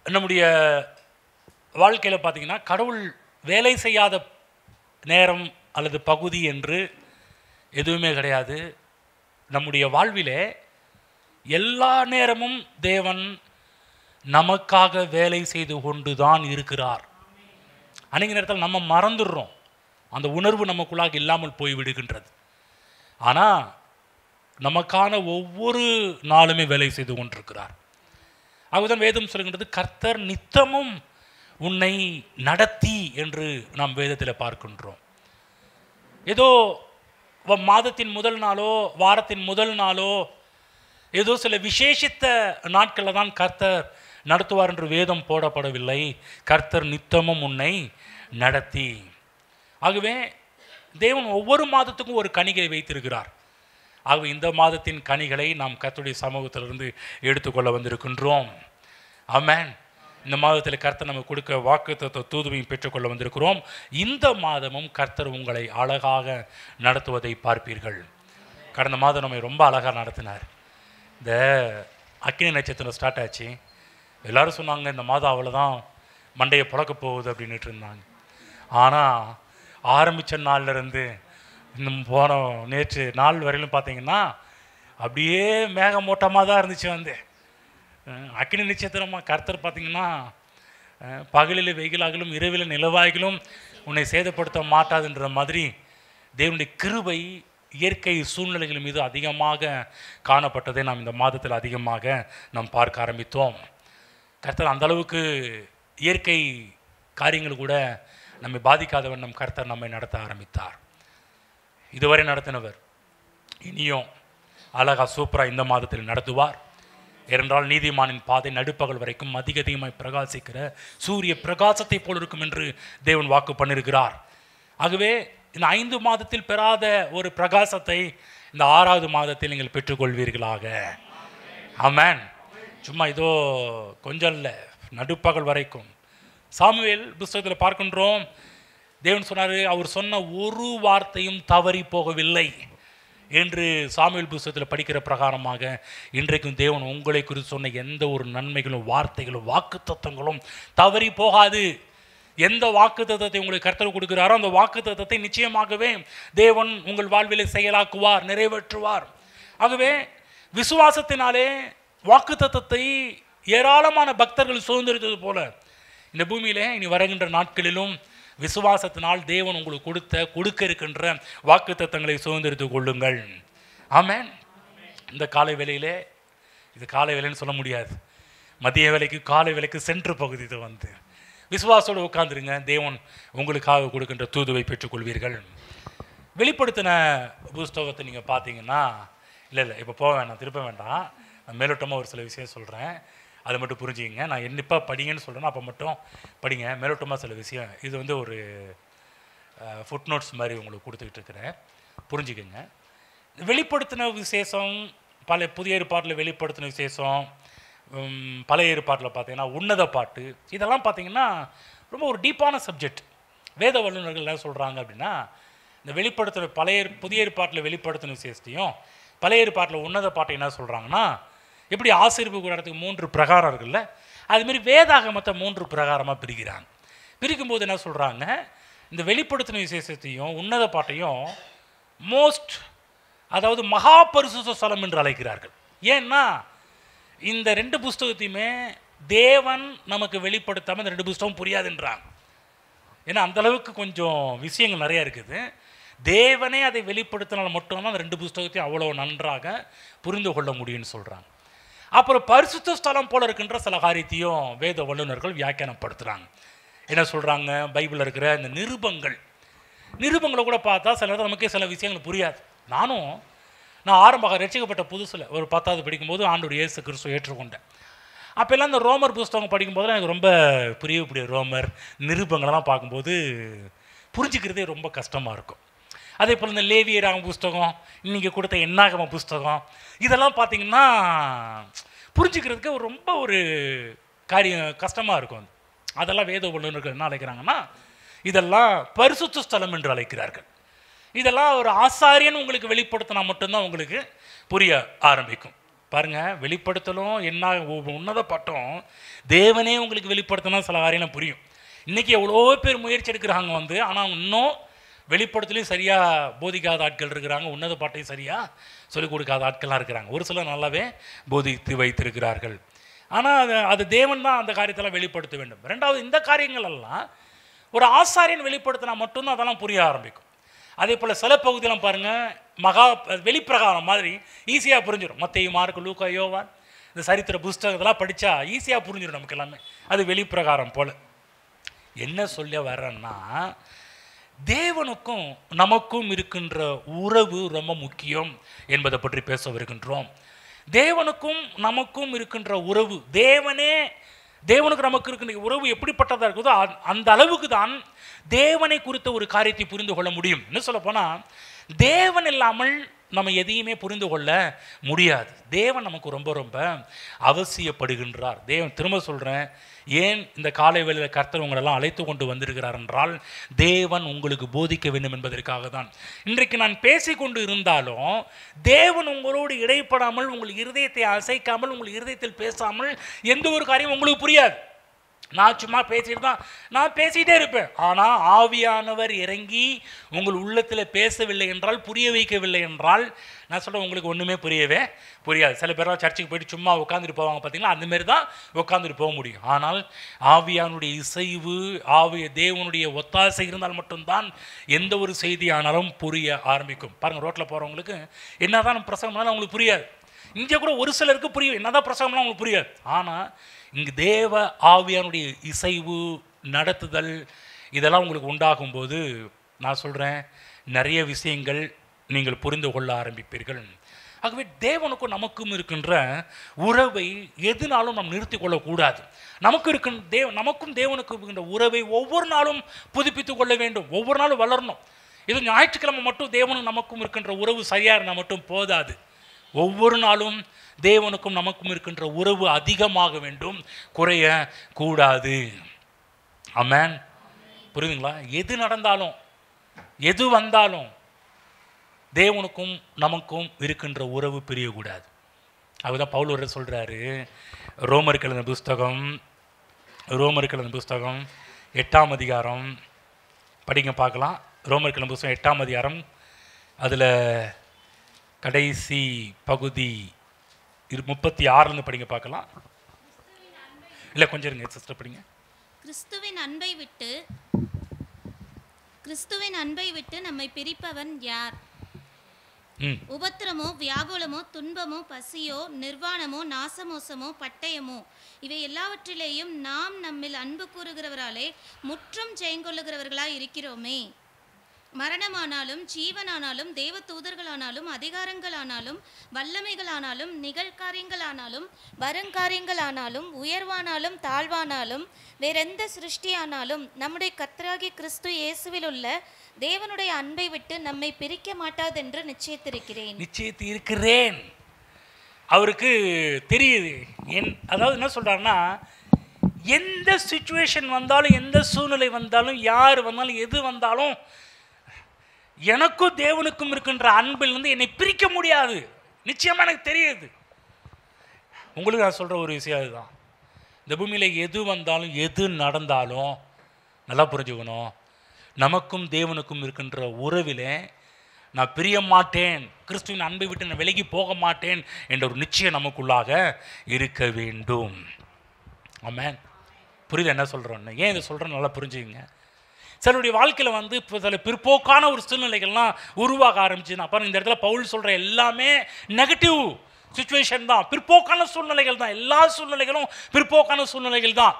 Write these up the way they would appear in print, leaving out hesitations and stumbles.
நம்முடைய வாழ்க்கையில் பார்த்திங்கன்னா கடவுள் வேலை செய்யாத நேரம் அல்லது பகுதி என்று எதுவுமே கிடையாது. நம்முடைய வாழ்விலே எல்லா நேரமும் தேவன் நமக்காக வேலை செய்து கொண்டு தான் இருக்கிறார். அன்றைக்கு நேரத்தில் நம்ம மறந்துடுறோம், அந்த உணர்வு நமக்குள்ளாக இல்லாமல் போய் விடுகின்றது. ஆனால் நமக்கான ஒவ்வொரு நாளுமே வேலை செய்து கொண்டிருக்கிறார். அதுதான் வேதம் சொல்கின்றது, கர்த்தர் நித்தமும் உன்னை நடத்தி என்று நாம் வேதத்தில் பார்க்கின்றோம். ஏதோ மாதத்தின் முதல் நாளோ வாரத்தின் முதல் நாளோ ஏதோ சில விசேஷித்த நாட்களில் தான் கர்த்தர் நடத்துவார் என்று வேதம் போடப்படவில்லை. கர்த்தர் நித்தமும் உன்னை நடத்தி. ஆகவே தேவன் ஒவ்வொரு மாதத்துக்கும் ஒரு கனிகளை வைத்திருக்கிறார். ஆகவே இந்த மாதத்தின் கனிகளை நாம் கர்த்தருடைய சமூகத்திலிருந்து எடுத்துக்கொள்ள வந்திருக்கின்றோம். ஆமென். இந்த மாதத்தில் கர்த்தர் நமக்கு கொடுக்க வாக்குத்தத்த தூதுவையும் பெற்றுக்கொள்ள வந்திருக்கிறோம். இந்த மாதமும் கர்த்தர் உங்களை அழகாக நடத்துவதை பார்ப்பீர்கள். கடந்த மாதம் நம்ம ரொம்ப அழகாக நடத்தினார். இந்த அக்கினி நட்சத்திரம் ஸ்டார்ட் ஆச்சு. எல்லோரும் சொன்னாங்க இந்த மாதம் அவ்வளோதான், மண்டையை புழக்க போகுது அப்படின்ட்டு இருந்தாங்க. ஆனால் ஆரம்பித்த நாள்லேருந்து இன்னும் போன நேற்று நாள் வரையிலும் பார்த்தீங்கன்னா அப்படியே மேகமூட்டமாக தான் இருந்துச்சு. வந்து அக்கினி நட்சத்திரமாக கர்த்தர் பார்த்திங்கன்னா பகலில் வெயிலாகிலும் இரவில் நிலவாகிலும் உன்னை சேதப்படுத்த மாட்டாதுன்ற மாதிரி தேவனுடைய கிருபை இயற்கை சூழ்நிலைகள் மீது அதிகமாக காணப்பட்டதை நாம் இந்த மாதத்தில் அதிகமாக நாம் பார்க்க ஆரம்பித்தோம். கர்த்தர் அந்தளவுக்கு இயற்கை காரியங்கள் கூட நம்மை பாதிக்காதவன் நம் கர்த்தர் நம்மை நடத்த ஆரம்பித்தார். இதுவரை நடத்தினவர் இனியும் அழகா சூப்பராக இந்த மாதத்தில் நடத்துவார். ஏனென்றால் நீதிமானின் பாதை நடுப்பகல் வரைக்கும் அதிகமாய் பிரகாசிக்கிற சூரிய பிரகாசத்தை போல் இருக்கும் என்று தேவன் வாக்கு பண்ணியிருக்கிறார். ஆகவே இந்த 5 மாதத்தில் பெறாத ஒரு பிரகாசத்தை இந்த 6வது மாதத்தில் நீங்கள் பெற்றுக்கொள்வீர்களாக. ஆமென். சும்மா இதோ கொஞ்சம் இல்லை, நடுப்பகல் வரைக்கும். சாமுவேல் புஸ்தகத்தில் பார்க்கின்றோம், தேவன் சொன்னார், அவர் சொன்ன ஒரு வார்த்தையும் தவறி போகவில்லை என்று சாமுவேல் புஸ்தகத்தில் படிக்கிற பிரகாரமாக இன்றைக்கும் தேவன் உங்களை குறித்து சொன்ன எந்த ஒரு நன்மைகளும் வார்த்தைகளும் வாக்குத்தத்தங்களும் தவறி போகாது. எந்த வாக்குத்தத்தத்தை உங்களுக்கு கர்த்தர் கொடுக்கிறாரோ அந்த வாக்குத்தத்தத்தை நிச்சயமாகவே தேவன் உங்கள் வாழ்விலே செயலாக்குவார், நிறைவேற்றுவார். ஆகவே விசுவாசத்தினாலே வாக்குத்தத்தத்தை ஏராளமான பக்தர்கள் சுதந்திரித்தது போல இந்த பூமியிலே இனி வருகின்ற நாட்களிலும் விசுவாசத்தினால் தேவன் உங்களுக்கு கொடுக்க இருக்கின்ற வாக்குத்தத்தங்களை சுதந்திரித்துக் கொள்ளுங்கள். ஆமென். இந்த காலை வேளையிலே, இது காலை வேலைன்னு சொல்ல முடியாது, மதிய வேலைக்கு காலை வேலைக்கு சென்று பகுதி இது வந்து விசுவாசோடு உட்காந்துருங்க. தேவன் உங்களுக்காக கொடுக்கின்ற தூதுவை பெற்றுக்கொள்வீர்கள். வெளிப்படுத்தின புஸ்தகத்தை நீங்கள் பார்த்தீங்கன்னா, இல்லை இப்போ போக வேண்டாம், திருப்ப வேண்டாம், நான் மேலோட்டமாக ஒரு சில விஷயம் சொல்கிறேன், அதை மட்டும் புரிஞ்சுக்கிங்க. நான் என்னப்போ படிங்கன்னு சொல்கிறேன்னா அப்போ மட்டும் படிங்க. மேலோட்டமாக சில விஷயம், இது வந்து ஒரு ஃபுட் நோட்ஸ் மாதிரி உங்களுக்கு கொடுத்துக்கிட்டு இருக்கிறேன், புரிஞ்சுக்கோங்க. வெளிப்படுத்தின விசேஷம், புதிய ஏற்பாட்டில் வெளிப்படுத்தின விசேஷம், பழைய ஏற்பாட்டில் பார்த்தீங்கன்னா உன்னத பாட்டு, இதெல்லாம் பார்த்தீங்கன்னா ரொம்ப ஒரு டீப்பான சப்ஜெக்ட். வேத வல்லுநர்கள் என்ன சொல்கிறாங்க அப்படின்னா, இந்த வெளிப்படுத்தின புதிய ஏற்பாட்டில் வெளிப்படுத்தின விசேஷத்தையும் பழைய ஏற்பாட்டில் உன்னத பாட்டை என்ன சொல்கிறாங்கன்னா, எப்படி ஆசீர்வாத கூடாரத்துக்கு 3 பிரகாரம் இருக்குல்ல, அதுமாரி வேதாகமத்தை 3 பிரகாரமாக பிரிக்கிறாங்க. பிரிக்கும்போது என்ன சொல்கிறாங்க, இந்த வெளிப்படுத்தின விசேஷத்தையும் உன்னத பாட்டையும் மோஸ்ட், அதாவது மகா பரிசுத்த ஸ்தலம் என்று அழைக்கிறார்கள். ஏன்னா இந்த 2 புஸ்தகத்தையுமே தேவன் நமக்கு வெளிப்படுத்தாமல் இந்த 2 புஸ்தகம் புரியாதுன்றாங்க. ஏன்னா அந்தளவுக்கு கொஞ்சம் விஷயங்கள் நிறையா இருக்குது. தேவனே அதை வெளிப்படுத்தினால் மட்டும்தான் அந்த 2 புஸ்தகத்தையும் அவ்வளோ நன்றாக புரிந்து கொள்ள முடியும்னு சொல்கிறாங்க. அப்புறம் பரிசுத்த ஸ்தலம் போல இருக்கின்ற சில காரியத்தையும் வேத வல்லுநர்கள் வியாக்கியானப்படுத்துகிறாங்க. என்ன சொல்கிறாங்க, பைபிளில் இருக்கிற இந்த நிருபங்களை கூட பார்த்தா சில நேரம் நமக்கே சில விஷயங்கள் புரியாது. நான் ஆரம்ப ரட்சிக்கப்பட்ட புதுசில் ஒரு 10வது படிக்கும்போது ஆண்டவர் இயேசு கிறிஸ்துவை ஏற்றுக்கொண்டேன். அப்போல்லாம் இந்த ரோமர் புஸ்தகம் படிக்கும்போது எனக்கு ரொம்ப புரிய ரோமர் நிருபங்களெல்லாம் பார்க்கும்போது புரிஞ்சுக்கிறதே ரொம்ப கஷ்டமாக இருக்கும். அதே போல் இந்த லேவியராக புஸ்தகம், இன்றைக்கி கொடுத்த என்னாகம புஸ்தகம், இதெல்லாம் பார்த்திங்கன்னா புரிஞ்சுக்கிறதுக்கு ரொம்ப ஒரு காரியம் கஷ்டமாக இருக்கும். அதெல்லாம் வேத வல்லுநர்கள் என்ன அழைக்கிறாங்கன்னா, இதெல்லாம் பரிசுத்த ஸ்தலம் என்று அழைக்கிறார்கள். இதெல்லாம் ஒரு ஆசாரியன் உங்களுக்கு வெளிப்படுத்தினா மட்டும்தான் உங்களுக்கு புரிய ஆரம்பிக்கும். பாருங்கள், வெளிப்படுத்தலும் என்ன உன்னத பட்டம், தேவனே உங்களுக்கு வெளிப்படுத்தினா சில காரியம்லாம் புரியும். இன்றைக்கி எவ்வளோ பேர் முயற்சி எடுக்கிறாங்க ஆனால் இன்னும் வெளிப்படுத்தலையும் சரியாக போதிக்காத ஆட்கள் இருக்கிறாங்க, உன்னத பாட்டையும் சரியாக சொல்லிக் கொடுக்காத ஆட்கள்லாம் இருக்கிறாங்க. ஒரு சிலர் நல்லாவே போதித்து வைத்திருக்கிறார்கள். ஆனால் அது தேவன் தான் அந்த காரியத்தெல்லாம் வெளிப்படுத்த வேண்டும். ரெண்டாவது, இந்த காரியங்கள் எல்லாம் ஒரு ஆசாரியன் வெளிப்படுத்தினா மட்டும்தான் அதெல்லாம் புரிய ஆரம்பிக்கும். அதே போல் சில பகுதியெல்லாம் பாருங்கள், வெளிப்பிரகாரம் மாதிரி ஈஸியாக புரிஞ்சிடும். மத்தேயு, மார்க்கு, லூக்கா, யோவான், இந்த சரித்திர புஸ்தகத்தெல்லாம் படித்தா ஈஸியாக புரிஞ்சிடும் நமக்கு எல்லாமே. அது வெளிப்பிரகாரம் போல். என்ன சொல்ல வர்றேன்னா, தேவனுக்கும் நமக்கும் இருக்கின்ற உறவு ரொம்ப முக்கியம் என்பதை பற்றி பேச வருகின்றோம். தேவனுக்கும் நமக்கும் இருக்கின்ற உறவு, தேவனுக்கு நமக்கு இருக்கின்ற உறவு எப்படிப்பட்டதாக இருக்குதோ அந்த அளவுக்கு தான் தேவனை குறித்த ஒரு காரியத்தை புரிந்து கொள்ள முடியும். என்ன சொல்ல போனால், தேவன் இல்லாமல் நம்ம எதையுமே புரிந்து கொள்ள முடியாது. தேவன் நமக்கு ரொம்ப ரொம்ப அவசியப்படுகின்றார். தேவன், திரும்ப சொல்கிறேன், ஏன் இந்த காலை வேளையில் கர்த்தர் உங்களெல்லாம் அழைத்து கொண்டு வந்திருக்கிறார் என்றால், தேவன் உங்களுக்கு போதிக்க வேண்டும் என்பதற்காக தான். இன்றைக்கு நான் பேசிக்கொண்டு இருந்தாலும் தேவன் உங்களோடு இடைப்படாமல், உங்கள் இருதயத்தை அசைக்காமல், உங்கள் இருதயத்தில் பேசாமல் எந்த ஒரு காரியம் உங்களுக்கு புரியாது. நான் சும்மா நான் பேசிகிட்டே இருப்பேன். ஆனால் ஆவியானவர் இறங்கி உங்கள் உள்ளத்தில் பேசவில்லை என்றால், புரிய வைக்கவில்லை என்றால், நான் சொல்கிறேன், உங்களுக்கு ஒன்றுமே புரியாது. சில பேரெல்லாம் சர்ச்சுக்கு போயிட்டு சும்மா உட்காந்துட்டு போவாங்க பார்த்தீங்களா, அந்தமாரி தான் உட்காந்துட்டு போக முடியும். ஆனால் ஆவியானுடைய இசைவு, தேவனுடைய ஒத்தாசை இருந்தால் மட்டும்தான் எந்த ஒரு செய்தியானாலும் புரிய ஆரம்பிக்கும். பாருங்கள், ரோட்டில் போகிறவங்களுக்கு என்ன தான் பிரசங்கம் பண்ணாலும் அவங்களுக்கு புரியாது. இங்கே கூட ஒரு சிலருக்கு புரியும், என்னதான் பிரசங்கம்லாம் அவங்களுக்கு புரியாது. ஆனால் இங்கு தேவ ஆவியானுடைய இசைவு, நடத்துதல், இதெல்லாம் உங்களுக்கு உண்டாகும்போது நான் சொல்கிறேன், நிறைய விஷயங்கள் நீங்கள் புரிந்து கொள்ள ஆரம்பிப்பீர்கள். ஆகவே தேவனுக்கும் நமக்கும் இருக்கின்ற உறவை எதுனாலும் நாம் நிறுத்தி கொள்ளக்கூடாது. நமக்கும் தேவனுக்கும் இருக்கின்ற உறவை ஒவ்வொரு நாளும் புதுப்பித்து கொள்ள வேண்டும், ஒவ்வொரு நாளும் வளரணும். இது ஞாயிற்றுக்கிழமை மட்டும் தேவனும் நமக்கும் இருக்கின்ற உறவு சரியாக இருந்தால் மட்டும் போதாது. ஒவ்வொரு நாளும் தேவனுக்கும் நமக்கும் இருக்கின்ற உறவு அதிகமாக வேண்டும், குறைய கூடாது. ஆமென். புரியுதுங்களா? எது நடந்தாலும், எது வந்தாலும் தேவனுக்கும் நமக்கும் இருக்கின்ற உறவு பிரியக்கூடாது. அதுதான் பவுல் சொல்கிறாரு, ரோமருக்கு எழுதின புஸ்தகம் 8ஆம் அதிகாரம் படிங்க பார்க்கலாம். ரோமருக்கு எழுதின புஸ்தகம் 8ஆம் அதிகாரம், அதில் கடைசி பகுதி 36 படிங்க பார்க்கலாம். இல்லை, கொஞ்சம் இருங்க சிஸ்டர், படிங்க. கிறிஸ்துவின் அன்பை விட்டு நம்மை பிரிப்பவன் யார்? உபத்திரமோ, வியாகுலமோ, துன்பமோ, பசியோ, நிர்வாணமோ, நாசமோசமோ, பட்டயமோ, இவை எல்லாவற்றிலேயும் நாம் நம்மில் அன்பு கூறுகிறவராலே முற்றும் ஜெயங்கொள்ளுகிறவர்களாய் இருக்கிறோமே. மரணமானாலும், ஜீவனானாலும், தேவ தூதர்களானாலும், அதிகாரங்களானாலும், வல்லமைகளானாலும், நிகழ்காரியங்களானாலும், வருங்காரியங்களானாலும், உயர்வானாலும், தாழ்வானாலும், வேறெந்த சிருஷ்டியானாலும் நம்முடைய கர்த்தராகிய கிறிஸ்து இயேசுவில் உள்ள தேவனுடைய அன்பை விட்டு நம்மை பிரிக்க மாட்டாதென்று நிச்சயித்திருக்கிறேன். அவருக்கு தெரியுது. அதாவது என்ன சொல்றாருன்னா, எந்த சிச்சுவேஷன் வந்தாலும், எந்த சூழ்நிலை வந்தாலும், யார் வந்தாலும், எது வந்தாலும், எனக்கும் தேவனுக்கும் இருக்கின்ற அன்பிலிருந்து என்னை பிரிக்க முடியாது. நிச்சயமாக எனக்கு தெரியுது. உங்களுக்கு நான் சொல்கிற ஒரு விஷயம் அதுதான். இந்த பூமியில் எது வந்தாலும், எது நடந்தாலும் நல்லா புரிஞ்சுக்கணும், நமக்கும் தேவனுக்கும் இருக்கின்ற உறவிலே நான் பிரிய மாட்டேன், கிறிஸ்துவின் அன்பை விட்டு நான் விலகி போக மாட்டேன் என்ற ஒரு நிச்சயம் நமக்குள்ளாக இருக்க வேண்டும். ஆமென். புரியுது என்ன சொல்கிறோன்னு? ஏன் இதை சொல்கிறேன்னு நல்லா புரிஞ்சுக்கங்க. சிலருடைய வாழ்க்கையில் இப்போ சில பிற்போக்கான ஒரு சூழ்நிலைகள்லாம் உருவாக ஆரம்பிச்சுன்னா, அப்புறம் இந்த இடத்துல பவுல் சொல்கிற எல்லாமே நெகட்டிவ் சுச்சுவேஷன் தான், பிற்போக்கான சூழ்நிலைகள் தான். எல்லா சூழ்நிலைகளும் பிற்போக்கான சூழ்நிலைகள் தான்.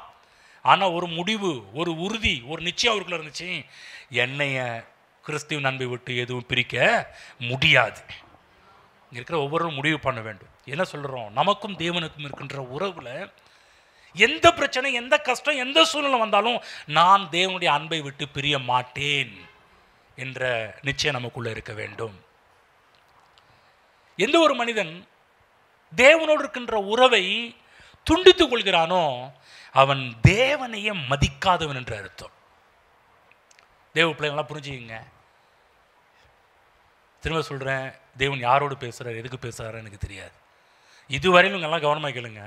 ஆனால் ஒரு முடிவு, ஒரு உறுதி, ஒரு நிச்சயம் அவருக்குள்ள இருந்துச்சு, என்னைய கிறிஸ்துவின் அன்பை விட்டு எதுவும் பிரிக்க முடியாது. இங்கே இருக்கிற ஒவ்வொருவரும் முடிவு பண்ண வேண்டும். என்ன சொல்கிறோம்? நமக்கும் தேவனுக்கும் இருக்கின்ற உறவில் எந்த பிரச்சனை, எந்த கஷ்டம், எந்த சூழ்நிலை வந்தாலும் நான் தேவனுடைய அன்பை விட்டு பிரிய மாட்டேன் என்ற நிச்சயம் நமக்குள்ளே இருக்க வேண்டும். எந்த ஒரு மனிதன் தேவனோடு இருக்கின்ற உறவை துண்டித்துக் கொள்கிறானோ அவன் தேவனையே மதிக்காதவன் என்று அர்த்தம். தேவ பிள்ளைங்களாம் புரிஞ்சுக்கங்க. திரும்ப சொல்கிறேன், தேவன் யாரோடு பேசுகிறார், எதுக்கு பேசுகிறாரு எனக்கு தெரியாது. இதுவரையிலும் நல்லா கவனமாக கேளுங்க.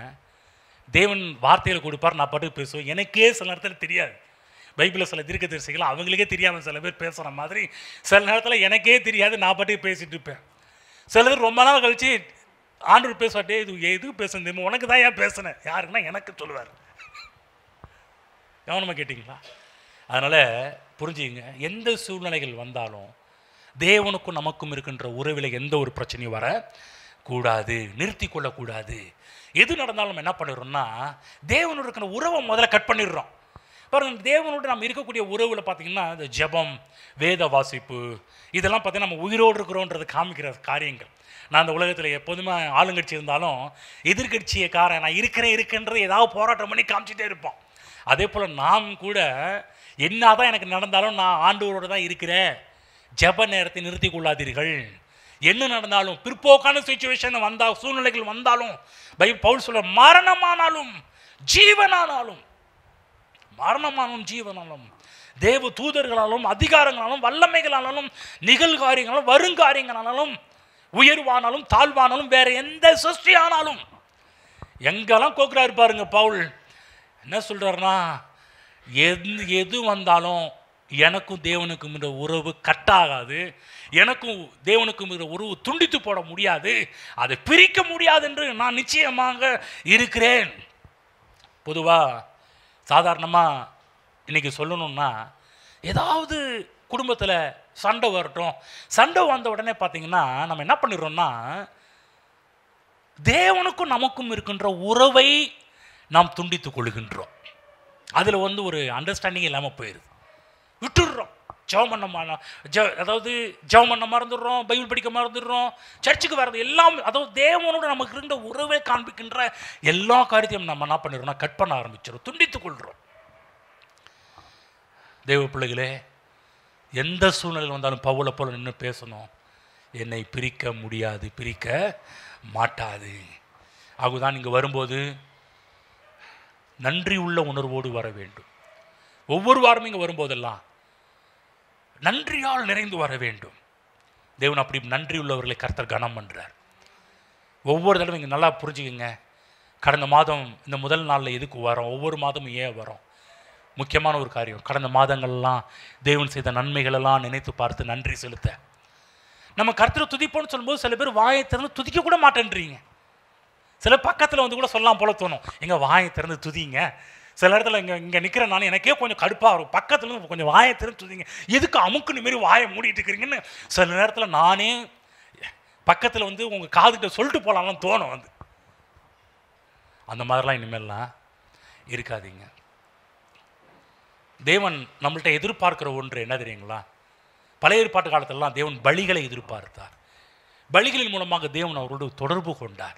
தேவன் வார்த்தையில் கொடுப்பார், நான் பாட்டுக்கு பேசுவேன். எனக்கே சில நேரத்தில் தெரியாது. பைபிளில் சில தீர்க்கதரிசிகள் அவங்களுக்கே தெரியாமல் சில பேர் பேசுகிற மாதிரி சில நேரத்தில் எனக்கே தெரியாது, நான் பாட்டுக்கு பேசிகிட்டு இருப்பேன். சிலர் ரொம்ப நாள் கழிச்சு ஆண்டவர் பேசுவாட்டே, இது எதுக்கு பேசுனது தெரியுமா, உனக்கு தான் ஏன் பேசுனேன், யாருக்குன்னா எனக்கு சொல்லுவார். கவனமாக கேட்டிங்களா? அதனால் புரிஞ்சுங்க, எந்த சூழ்நிலைகள் வந்தாலும் தேவனுக்கும் நமக்கும் இருக்கின்ற உறவில் எந்த ஒரு பிரச்சனையும் வரக்கூடாது, நிறுத்தி கொள்ளக்கூடாது. எது நடந்தாலும் என்ன பண்ணிடுறோம்னா தேவனோடு இருக்கிற உறவை முதல்ல கட் பண்ணிடுறோம். பாருங்க, தேவனோடு நம்ம இருக்கக்கூடிய உறவில் பார்த்தீங்கன்னா இந்த ஜெபம், வேத வாசிப்பு, இதெல்லாம் பார்த்தீங்கன்னா நம்ம உயிரோடு இருக்கிறோன்றது காமிக்கிற காரியங்கள். நான் அந்த உலகத்தில் எப்போதுமே ஆளுங்கட்சி இருந்தாலும் எதிர்கட்சியக்காரன் நான் இருக்கிறேன்றது ஏதாவது போராட்டம் பண்ணி காமிச்சிட்டே இருப்போம். அதே போல் நாம் கூட என்ன தான் எனக்கு நடந்தாலும் நான் ஆண்டவரோடு தான் இருக்கிறேன். ஜெப நேரத்தை நிறுத்தி கொள்ளாதீர்கள். என்ன நடந்தாலும் பிற்போக்கான சிச்சுவேஷன் வந்தால், சூழ்நிலைகள் வந்தாலும், பவுல் சொல்ற மரணமானாலும் ஜீவனானாலும், மரணமானாலும் ஜீவனாலும், தேவ தூதர்களாலும் அதிகாரங்களாலும் வல்லமைகளாலும் நிகழ்காரியங்களாலும் வருங்காரியங்களாலும் உயர்வானாலும் தாழ்வானாலும் வேற எந்த சிருஷ்டியானாலும் எங்கெல்லாம் கோக்குறாரு பாருங்க பவுல். என்ன சொல்றாருன்னா, எது வந்தாலும் எனக்கும் தேவனுக்கும் இந்த உறவு கட்டாகாது, எனக்கும் தேவனுக்கும் இந்த உறவு துண்டித்து போட முடியாது, அதை பிரிக்க முடியாது என்று நான் நிச்சயமாக இருக்கிறேன். பொதுவாக சாதாரணமாக இன்றைக்கி சொல்லணுன்னா, ஏதாவது குடும்பத்தில் சண்டை வரட்டும், சண்டை வந்த உடனே பார்த்திங்கன்னா நம்ம என்ன பண்ணிடுறோம்னா தேவனுக்கும் நமக்கும் இருக்கின்ற உறவை நாம் துண்டித்து கொள்கின்றோம். அதில் ஒரு அண்டர்ஸ்டாண்டிங் இல்லாமல் போயிடுது, விட்டுடுறோம். ஜெபம் பண்ண மறந்துடுறோம், பைபிள் படிக்க மறந்துடுறோம், சர்ச்சுக்கு வர்றது எல்லாம், அதாவது தேவனோடு நமக்கு இருந்த உறவை காண்பிக்கின்ற எல்லா காரியத்தையும் நம்ம என்ன பண்ணிடுறோம்னா கட் பண்ண ஆரம்பிச்சிடும், துண்டித்துக் கொள்கிறோம். தேவ பிள்ளைகளே, எந்த சூழ்நிலையில் வந்தாலும் பவுலை போல நின்று பேசணும். என்னை பிரிக்க முடியாது, பிரிக்க மாட்டாது. ஆகுதான் இங்கே வரும்போது நன்றி உள்ள உணர்வோடு வர வேண்டும். ஒவ்வொரு வாரமும் இங்கே வரும்போதெல்லாம் நன்றியால் நிறைந்து வர வேண்டும். தேவன் அப்படி நன்றி உள்ளவர்களை கர்த்தர் கனம் பண்ணுறார். ஒவ்வொரு தடவை இங்கே நல்லா புரிஞ்சுக்கங்க. கடந்த மாதம் இந்த முதல் நாளில் எதுக்கு வரோம், ஒவ்வொரு மாதமும் ஏன் வரோம், முக்கியமான ஒரு காரியம். கடந்த மாதங்கள்லாம் தேவன் செய்த நன்மைகளெல்லாம் நினைத்து பார்த்து நன்றி செலுத்த. நம்ம கர்த்தரை துதிப்போன்னு சொல்லும்போது சில பேர் வாயை திறந்து துதிக்க கூட மாட்டேன்றீங்க. சில பக்கத்தில் கூட சொல்லலாம் போல தோணும், எங்கள் வாயை திறந்து துதிங்க. சில இடத்துல இங்கே நிற்கிற நான் எனக்கே கொஞ்சம் கடுப்பாக வரும், பக்கத்தில் கொஞ்சம் வாயை திறந்து துதிங்க, எதுக்கு அமுக்குன்னு மாரி வாயை மூடிட்டு இருக்கிறீங்கன்னு சில நேரத்தில் நானே பக்கத்தில் உங்கள் காதுகிட்ட சொல்லிட்டு போகலாம்னு தோணும். அந்த மாதிரிலாம் இனிமேல்லாம் இருக்காதீங்க. தேவன் நம்மள்கிட்ட எதிர்பார்க்கிற ஒன்று என்ன தெரியுங்களா? பழைய ஏற்பாட்டு காலத்திலலாம் தேவன் பலிகளை எதிர்பார்த்தார். பலிகளின் மூலமாக தேவன் அவரோடு தொடர்பு கொண்டார்.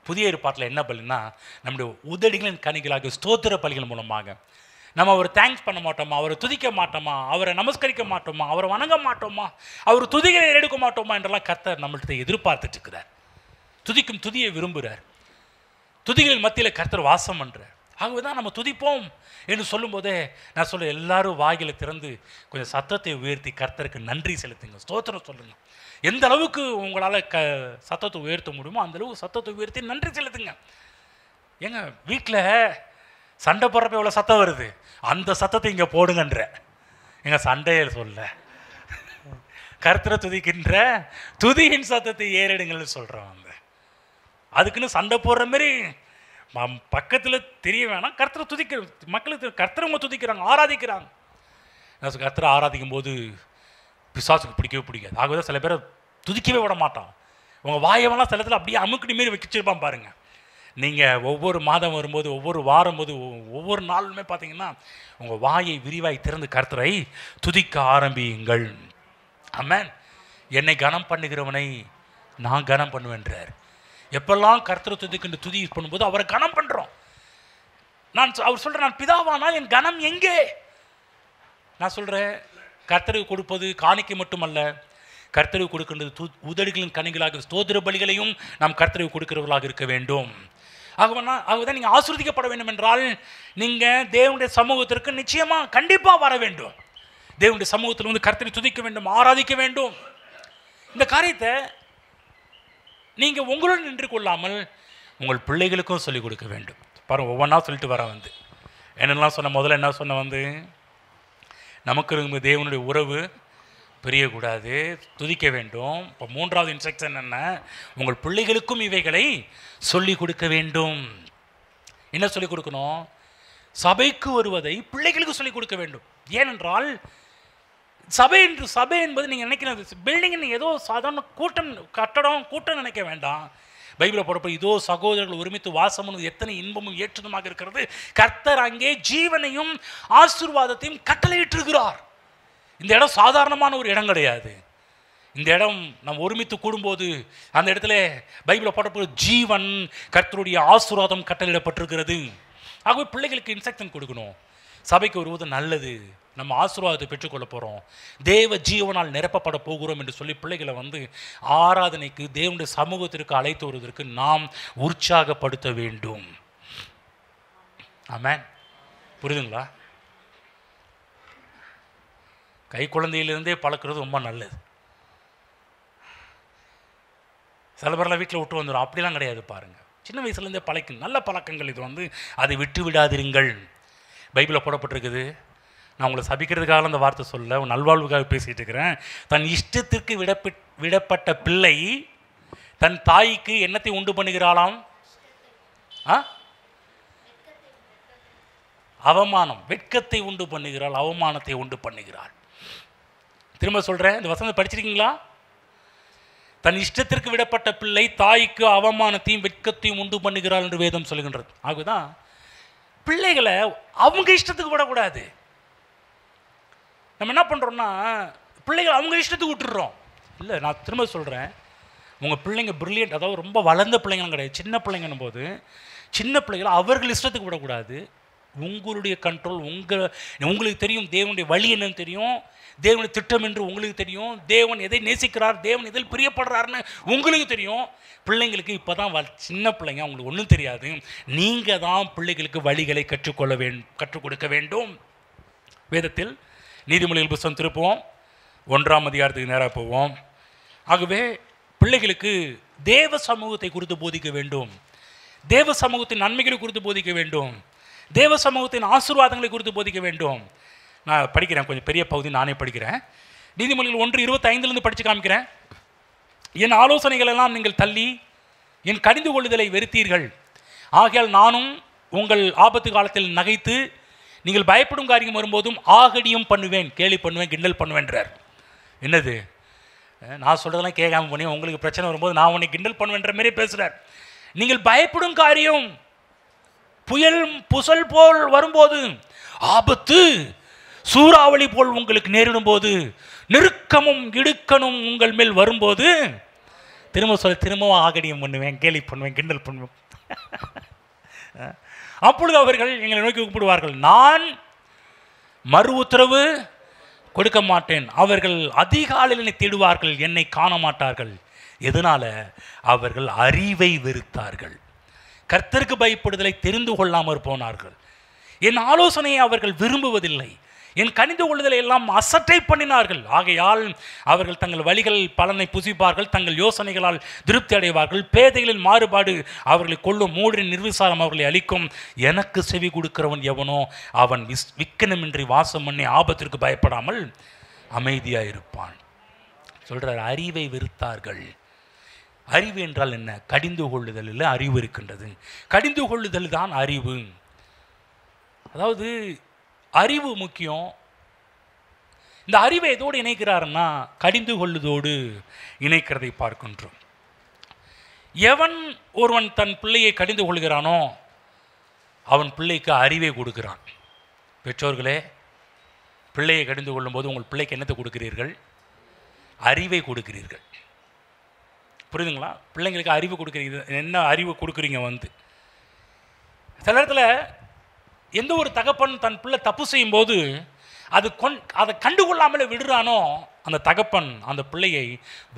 புதிய ஏற்பாட்டில் என்ன பலினா, நம்முடைய உதடுகளின் கனிகளாக ஸ்தோத்திர பலிகள் மூலமாக நம்ம அவரை தேங்க்ஸ் பண்ண மாட்டோமா, அவரை துதிக்க மாட்டோமா, அவரை நமஸ்கரிக்க மாட்டோமா, அவரை வணங்க மாட்டோமா, அவர் துதிகளை எடுக்க மாட்டோமா என்றெல்லாம் கர்த்தர் நம்மள்கிட்ட எதிர்பார்த்துட்டு இருக்கிறார். துதிக்கும் துதியை விரும்புகிறார். துதிகளின் மத்தியில் கர்த்தர் வாசம் பண்ணுறார். ஆகவே தான் நம்ம துதிப்போம் என்று சொல்லும்போதே நான் சொல்ல, எல்லாரும் வாயில திறந்து கொஞ்சம் சத்தத்தை உயர்த்தி கர்த்தருக்கு நன்றி செலுத்துங்க, ஸ்தோத்திரம் சொல்லுங்கள். எந்த அளவுக்கு உங்களால் சத்தத்தை உயர்த்த முடியுமோ அந்த அளவுக்கு சத்தத்தை உயர்த்தி நன்றி செலுத்துங்க. ஏங்க வீட்டில் சண்டை போடுறப்ப எவ்வளோ சத்தம் வருது, அந்த சத்தத்தை இங்கே போடுங்கன்ற. எங்கள் சண்டையை சொல்ல கர்த்தரை துதிக்கின்ற துதியின் சத்தத்தை ஏறிடுங்கள்னு சொல்கிறோம். அதுக்குன்னு சண்டை போடுற மாதிரி பக்கத்தில் தெரிய வேணாம். கர்த்தரை துதிக்கிற மக்களுக்கு கர்த்தரவங்க துதிக்கிறாங்க, ஆராதிக்கிறாங்க. கர்த்தரை ஆராதிக்கும் போது பிசாசுக்கு பிடிக்கவே பிடிக்காது. ஆகவே சில பேரை துதிக்கவே விட மாட்டான். உங்கள் வாயவெல்லாம் சில இடத்துல அப்படியே அமுக்குனி மாரி வச்சிருப்பான் பாருங்கள். நீங்கள் ஒவ்வொரு மாதம் வரும்போது, ஒவ்வொரு வாரம் போது, ஒவ்வொரு நாளுமே பார்த்தீங்கன்னா உங்கள் வாயை விரிவாய் திறந்து கர்த்தரை துதிக்க ஆரம்பியுங்கள். ஆமென். என்னை கனம் பண்ணுகிறவனை நான் கனம் பண்ணுவேன்றார். எப்பெல்லாம் கர்த்தரை துதிக்கின்ற துதி பண்ணும்போது அவரை கனம் பண்ணுறோம். அவர் சொல்கிறேன், நான் பிதாவானால் என் கனம் எங்கே? நான் சொல்கிறேன், கர்த்தருக்கு கொடுப்பது காணிக்கை மட்டுமல்ல, கர்த்தருக்கு கொடுக்கின்றது உதடுகளின் கனிகளாக ஸ்தோத்திர பலிகளையும் நாம் கர்த்தருக்கு கொடுக்கிறவர்களாக இருக்க வேண்டும். ஆகவேதான் நீங்கள் ஆசீர்வதிக்கப்பட வேண்டும் என்றால் நீங்கள் தேவனுடைய சமூகத்திற்கு நிச்சயமாக கண்டிப்பாக வர வேண்டும். தேவனுடைய சமூகத்தில் கர்த்தரை துதிக்க வேண்டும், ஆராதிக்க வேண்டும். இந்த காரியத்தை நீங்கள் உங்களுடன் நின்று கொள்ளாமல் உங்கள் பிள்ளைகளுக்கும் சொல்லிக் கொடுக்க வேண்டும். பாருங்கள், ஒவ்வொன்றா சொல்லிட்டு வர வந்து என்னெல்லாம் சொன்ன. முதல்ல என்ன சொன்ன வந்து, நமக்கு இருக்கும் தேவனுடைய உறவு பிரியக்கூடாது, துதிக்க வேண்டும். இப்போ மூன்றாவது இன்ஸ்ட்ரக்ஷன் என்ன, உங்கள் பிள்ளைகளுக்கும் இவைகளை சொல்லிக் கொடுக்க வேண்டும். என்ன சொல்லிக் கொடுக்கணும்? சபைக்கு வருவதை பிள்ளைகளுக்கு சொல்லிக் கொடுக்க வேண்டும். ஏனென்றால் சபை என்பது நீங்கள் நினைக்கிறது பில்டிங், ஏதோ சாதாரண கூட்டம் நினைக்க வேண்டாம். பைபிளை போடப்போ இதோ சகோதரர்கள் ஒருமித்து வாசமும் எத்தனை இன்பமும் ஏற்றதுமாக இருக்கிறது. கர்த்தர் அங்கே ஜீவனையும் ஆசீர்வாதத்தையும் கட்டளையிட்டிருக்கிறார். இந்த இடம் சாதாரணமான ஒரு இடம் கிடையாது. இந்த இடம் நம்ம ஒருமித்து கூடும்போது அந்த இடத்துல பைபிளை போடப்போ ஜீவன், கர்த்தருடைய ஆசீர்வாதம் கட்டளையிடப்பட்டிருக்கிறது. ஆகவே பிள்ளைகளுக்கு இன்ஸ்ட்ரக்ஷன் கொடுக்கணும். சபைக்கு வருவது நல்லது, நம்ம ஆசீர்வாதத்தை பெற்றுக்கொள்ள போகிறோம், தேவ ஜீவனால் நிரப்பப்பட போகிறோம் என்று சொல்லி பிள்ளைகளை வந்து ஆராதனைக்கு, தேவனுடைய சமூகத்திற்கு அழைத்து வருவதற்கு நாம் உற்சாகப்படுத்த வேண்டும். ஆமென். புரியுதுங்களா? கை குழந்தையிலிருந்தே பழக்கிறது ரொம்ப நல்லது. சில பேரெல்லாம் வீட்டில் விட்டு வந்துடும், அப்படிலாம் கிடையாது. பாருங்கள், சின்ன வயசுலேருந்தே பழக்கம், நல்ல பழக்கங்கள் இது வந்து, அதை விட்டு விடாதிருங்கள். பைபிளில் போடப்பட்டிருக்குது. நான் உங்களை சபிக்கிறதுக்காக அந்த வார்த்தை சொல்ல, நல்வாழ்வுக்காக பேசிகிட்டு இருக்கிறேன். தன் இஷ்டத்திற்கு விடப்பட்ட பிள்ளை தன் தாய்க்கு என்னத்தை உண்டு பண்ணுகிறாளாம்? அவமானம், வெட்கத்தை உண்டு பண்ணுகிறாள், அவமானத்தை உண்டு பண்ணுகிறாள். திரும்ப சொல்கிறேன், இந்த வசனத்தை படிச்சிருக்கீங்களா? தன் இஷ்டத்திற்கு விடப்பட்ட பிள்ளை தாய்க்கு அவமானத்தையும் வெட்கத்தையும் உண்டு பண்ணுகிறாள் என்று வேதம் சொல்கின்றது. ஆகுதான் பிள்ளைகளை அவங்க இஷ்டத்துக்கு விடக்கூடாது. நம்ம என்ன பண்ணுறோம்னா, பிள்ளைகள் அவங்க இஷ்டத்துக்கு விட்டுடுறோம். இல்லை, நான் திரும்ப சொல்கிறேன், உங்கள் பிள்ளைங்க பிரில்லியன்ட், அதாவது ரொம்ப வளர்ந்த பிள்ளைங்களும் கிடையாது, சின்ன பிள்ளைங்கன்னும் போது சின்ன பிள்ளைகளை அவர்கள் இஷ்டத்துக்கு விடக்கூடாது. உங்களுடைய கண்ட்ரோல், உங்களுக்கு தெரியும் தேவனுடைய வழி என்னன்னு தெரியும், தேவனுடைய திட்டம் என்று உங்களுக்கு தெரியும், தேவன் எதை நேசிக்கிறார், தேவன் எதில் பிரியப்படுறாருன்னு உங்களுக்கு தெரியும். பிள்ளைங்களுக்கு இப்போ தான் சின்ன பிள்ளைங்க, அவங்களுக்கு ஒன்றும் தெரியாது. நீங்கள் தான் பிள்ளைகளுக்கு வழிகளை கற்றுக் கொடுக்க வேண்டும். வேதத்தில் நீதிமொழிகள் புத்தகம் திருப்புவோம், 1ஆம் அதிகாரத்துக்கு நேராக போவோம். ஆகவே பிள்ளைகளுக்கு தேவ சமூகத்தை குறித்து போதிக்க வேண்டும், தேவ சமூகத்தின் நன்மைகளை குறித்து போதிக்க வேண்டும், தேவ சமூகத்தின் ஆசீர்வாதங்களை குறித்து போதிக்க வேண்டும். நான் படிக்கிறேன், கொஞ்சம் பெரிய பகுதி நானே படிக்கிறேன். நீதிமொழிகள் 1:25 படித்து காமிக்கிறேன். என் ஆலோசனைகள் எல்லாம் நீங்கள் தள்ளி என் கடிந்து கொள்ளுதலை வெறுத்தீர்கள். ஆகையால் நானும் உங்கள் ஆபத்து காலத்தில் நகைத்து நீங்கள் பயப்படும் காரியம் வரும்போதும் ஆகடியும் பண்ணுவேன், கேலி பண்ணுவேன், கிண்டல் பண்ணுவேன்றார். என்னது? நான் சொல்கிறதெல்லாம் கேட்காம பண்ணி உங்களுக்கு பிரச்சனை வரும்போது நான் உன்னை கிண்டல் பண்ணுவேன்ற மாரி பேசுகிறார். நீங்கள் பயப்படும் காரியம் புசல் போல் வரும்போது, ஆபத்து சூறாவளி போல் உங்களுக்கு நேரிடும் போது, நெருக்கமும் இடுக்கணும் உங்கள் மேல் வரும்போது, திரும்பவும் ஆகடியம் பண்ணுவேன், கேலி பண்ணுவேன், கிண்டல் பண்ணுவேன். அப்பொழுது அவர்கள் எங்களை நோக்கி கூப்பிடுவார்கள், நான் மறு உத்தரவு கொடுக்க மாட்டேன். அவர்கள் அதிகாலையில் என்னை தேடுவார்கள், என்னை காண மாட்டார்கள். எதனால? அவர்கள் அறிவை வெறுத்தார்கள், கர்த்தருக்கு பயப்படுதலை தெரிந்து கொள்ளாமற் போனார்கள். என் ஆலோசனையை அவர்கள் விரும்புவதில்லை, என் கனிந்து கொள்ளுதலை எல்லாம் அசட்டை பண்ணினார்கள். ஆகையால் அவர்கள் தங்கள் வழிகள் பலனை புசிப்பார்கள், தங்கள் யோசனைகளால் திருப்தி அடைவார்கள். பேதைகளின் மாறுபாடு அவர்களை கொள்ளும், மூடரின் நிர்விசாரம் அவர்களை அளிக்கும். எனக்கு செவி கொடுக்கிறவன் எவனோ அவன் விக்கனமின்றி வாசம் பண்ணி ஆபத்திற்கு பயப்படாமல் அமைதியாக இருப்பான். சொல்கிறார், அறிவை வெறுத்தார்கள். அறிவு என்றால் என்ன? கடிந்து கொள்ளுதலில் அறிவு இருக்கின்றது. கடிந்து கொள்ளுதல் தான் அறிவு. அதாவது அறிவு முக்கியம். இந்த அறிவை எதோடு இணைக்கிறாருன்னா கடிந்து கொள்ளுதோடு இணைக்கிறதை பார்க்கின்றோம். எவன் ஒருவன் தன் பிள்ளையை கடிந்து கொள்கிறானோ அவன் பிள்ளைக்கு அறிவை கொடுக்கிறான். பெற்றோர்களே, பிள்ளையை கடிந்து கொள்ளும்போது உங்கள் பிள்ளைக்கு என்னத்தை கொடுக்கிறீர்கள்? அறிவை கொடுக்கிறீர்கள். புரியுதுங்களா? பிள்ளைங்களுக்கு அறிவு கொடுக்குறீங்க. என்ன அறிவு கொடுக்குறீங்க? சில இடத்துல எந்த ஒரு தகப்பன் தன் பிள்ளை தப்பு செய்யும்போது அதை கண்டுகொள்ளாமலே விடுறானோ அந்த தகப்பன் அந்த பிள்ளையை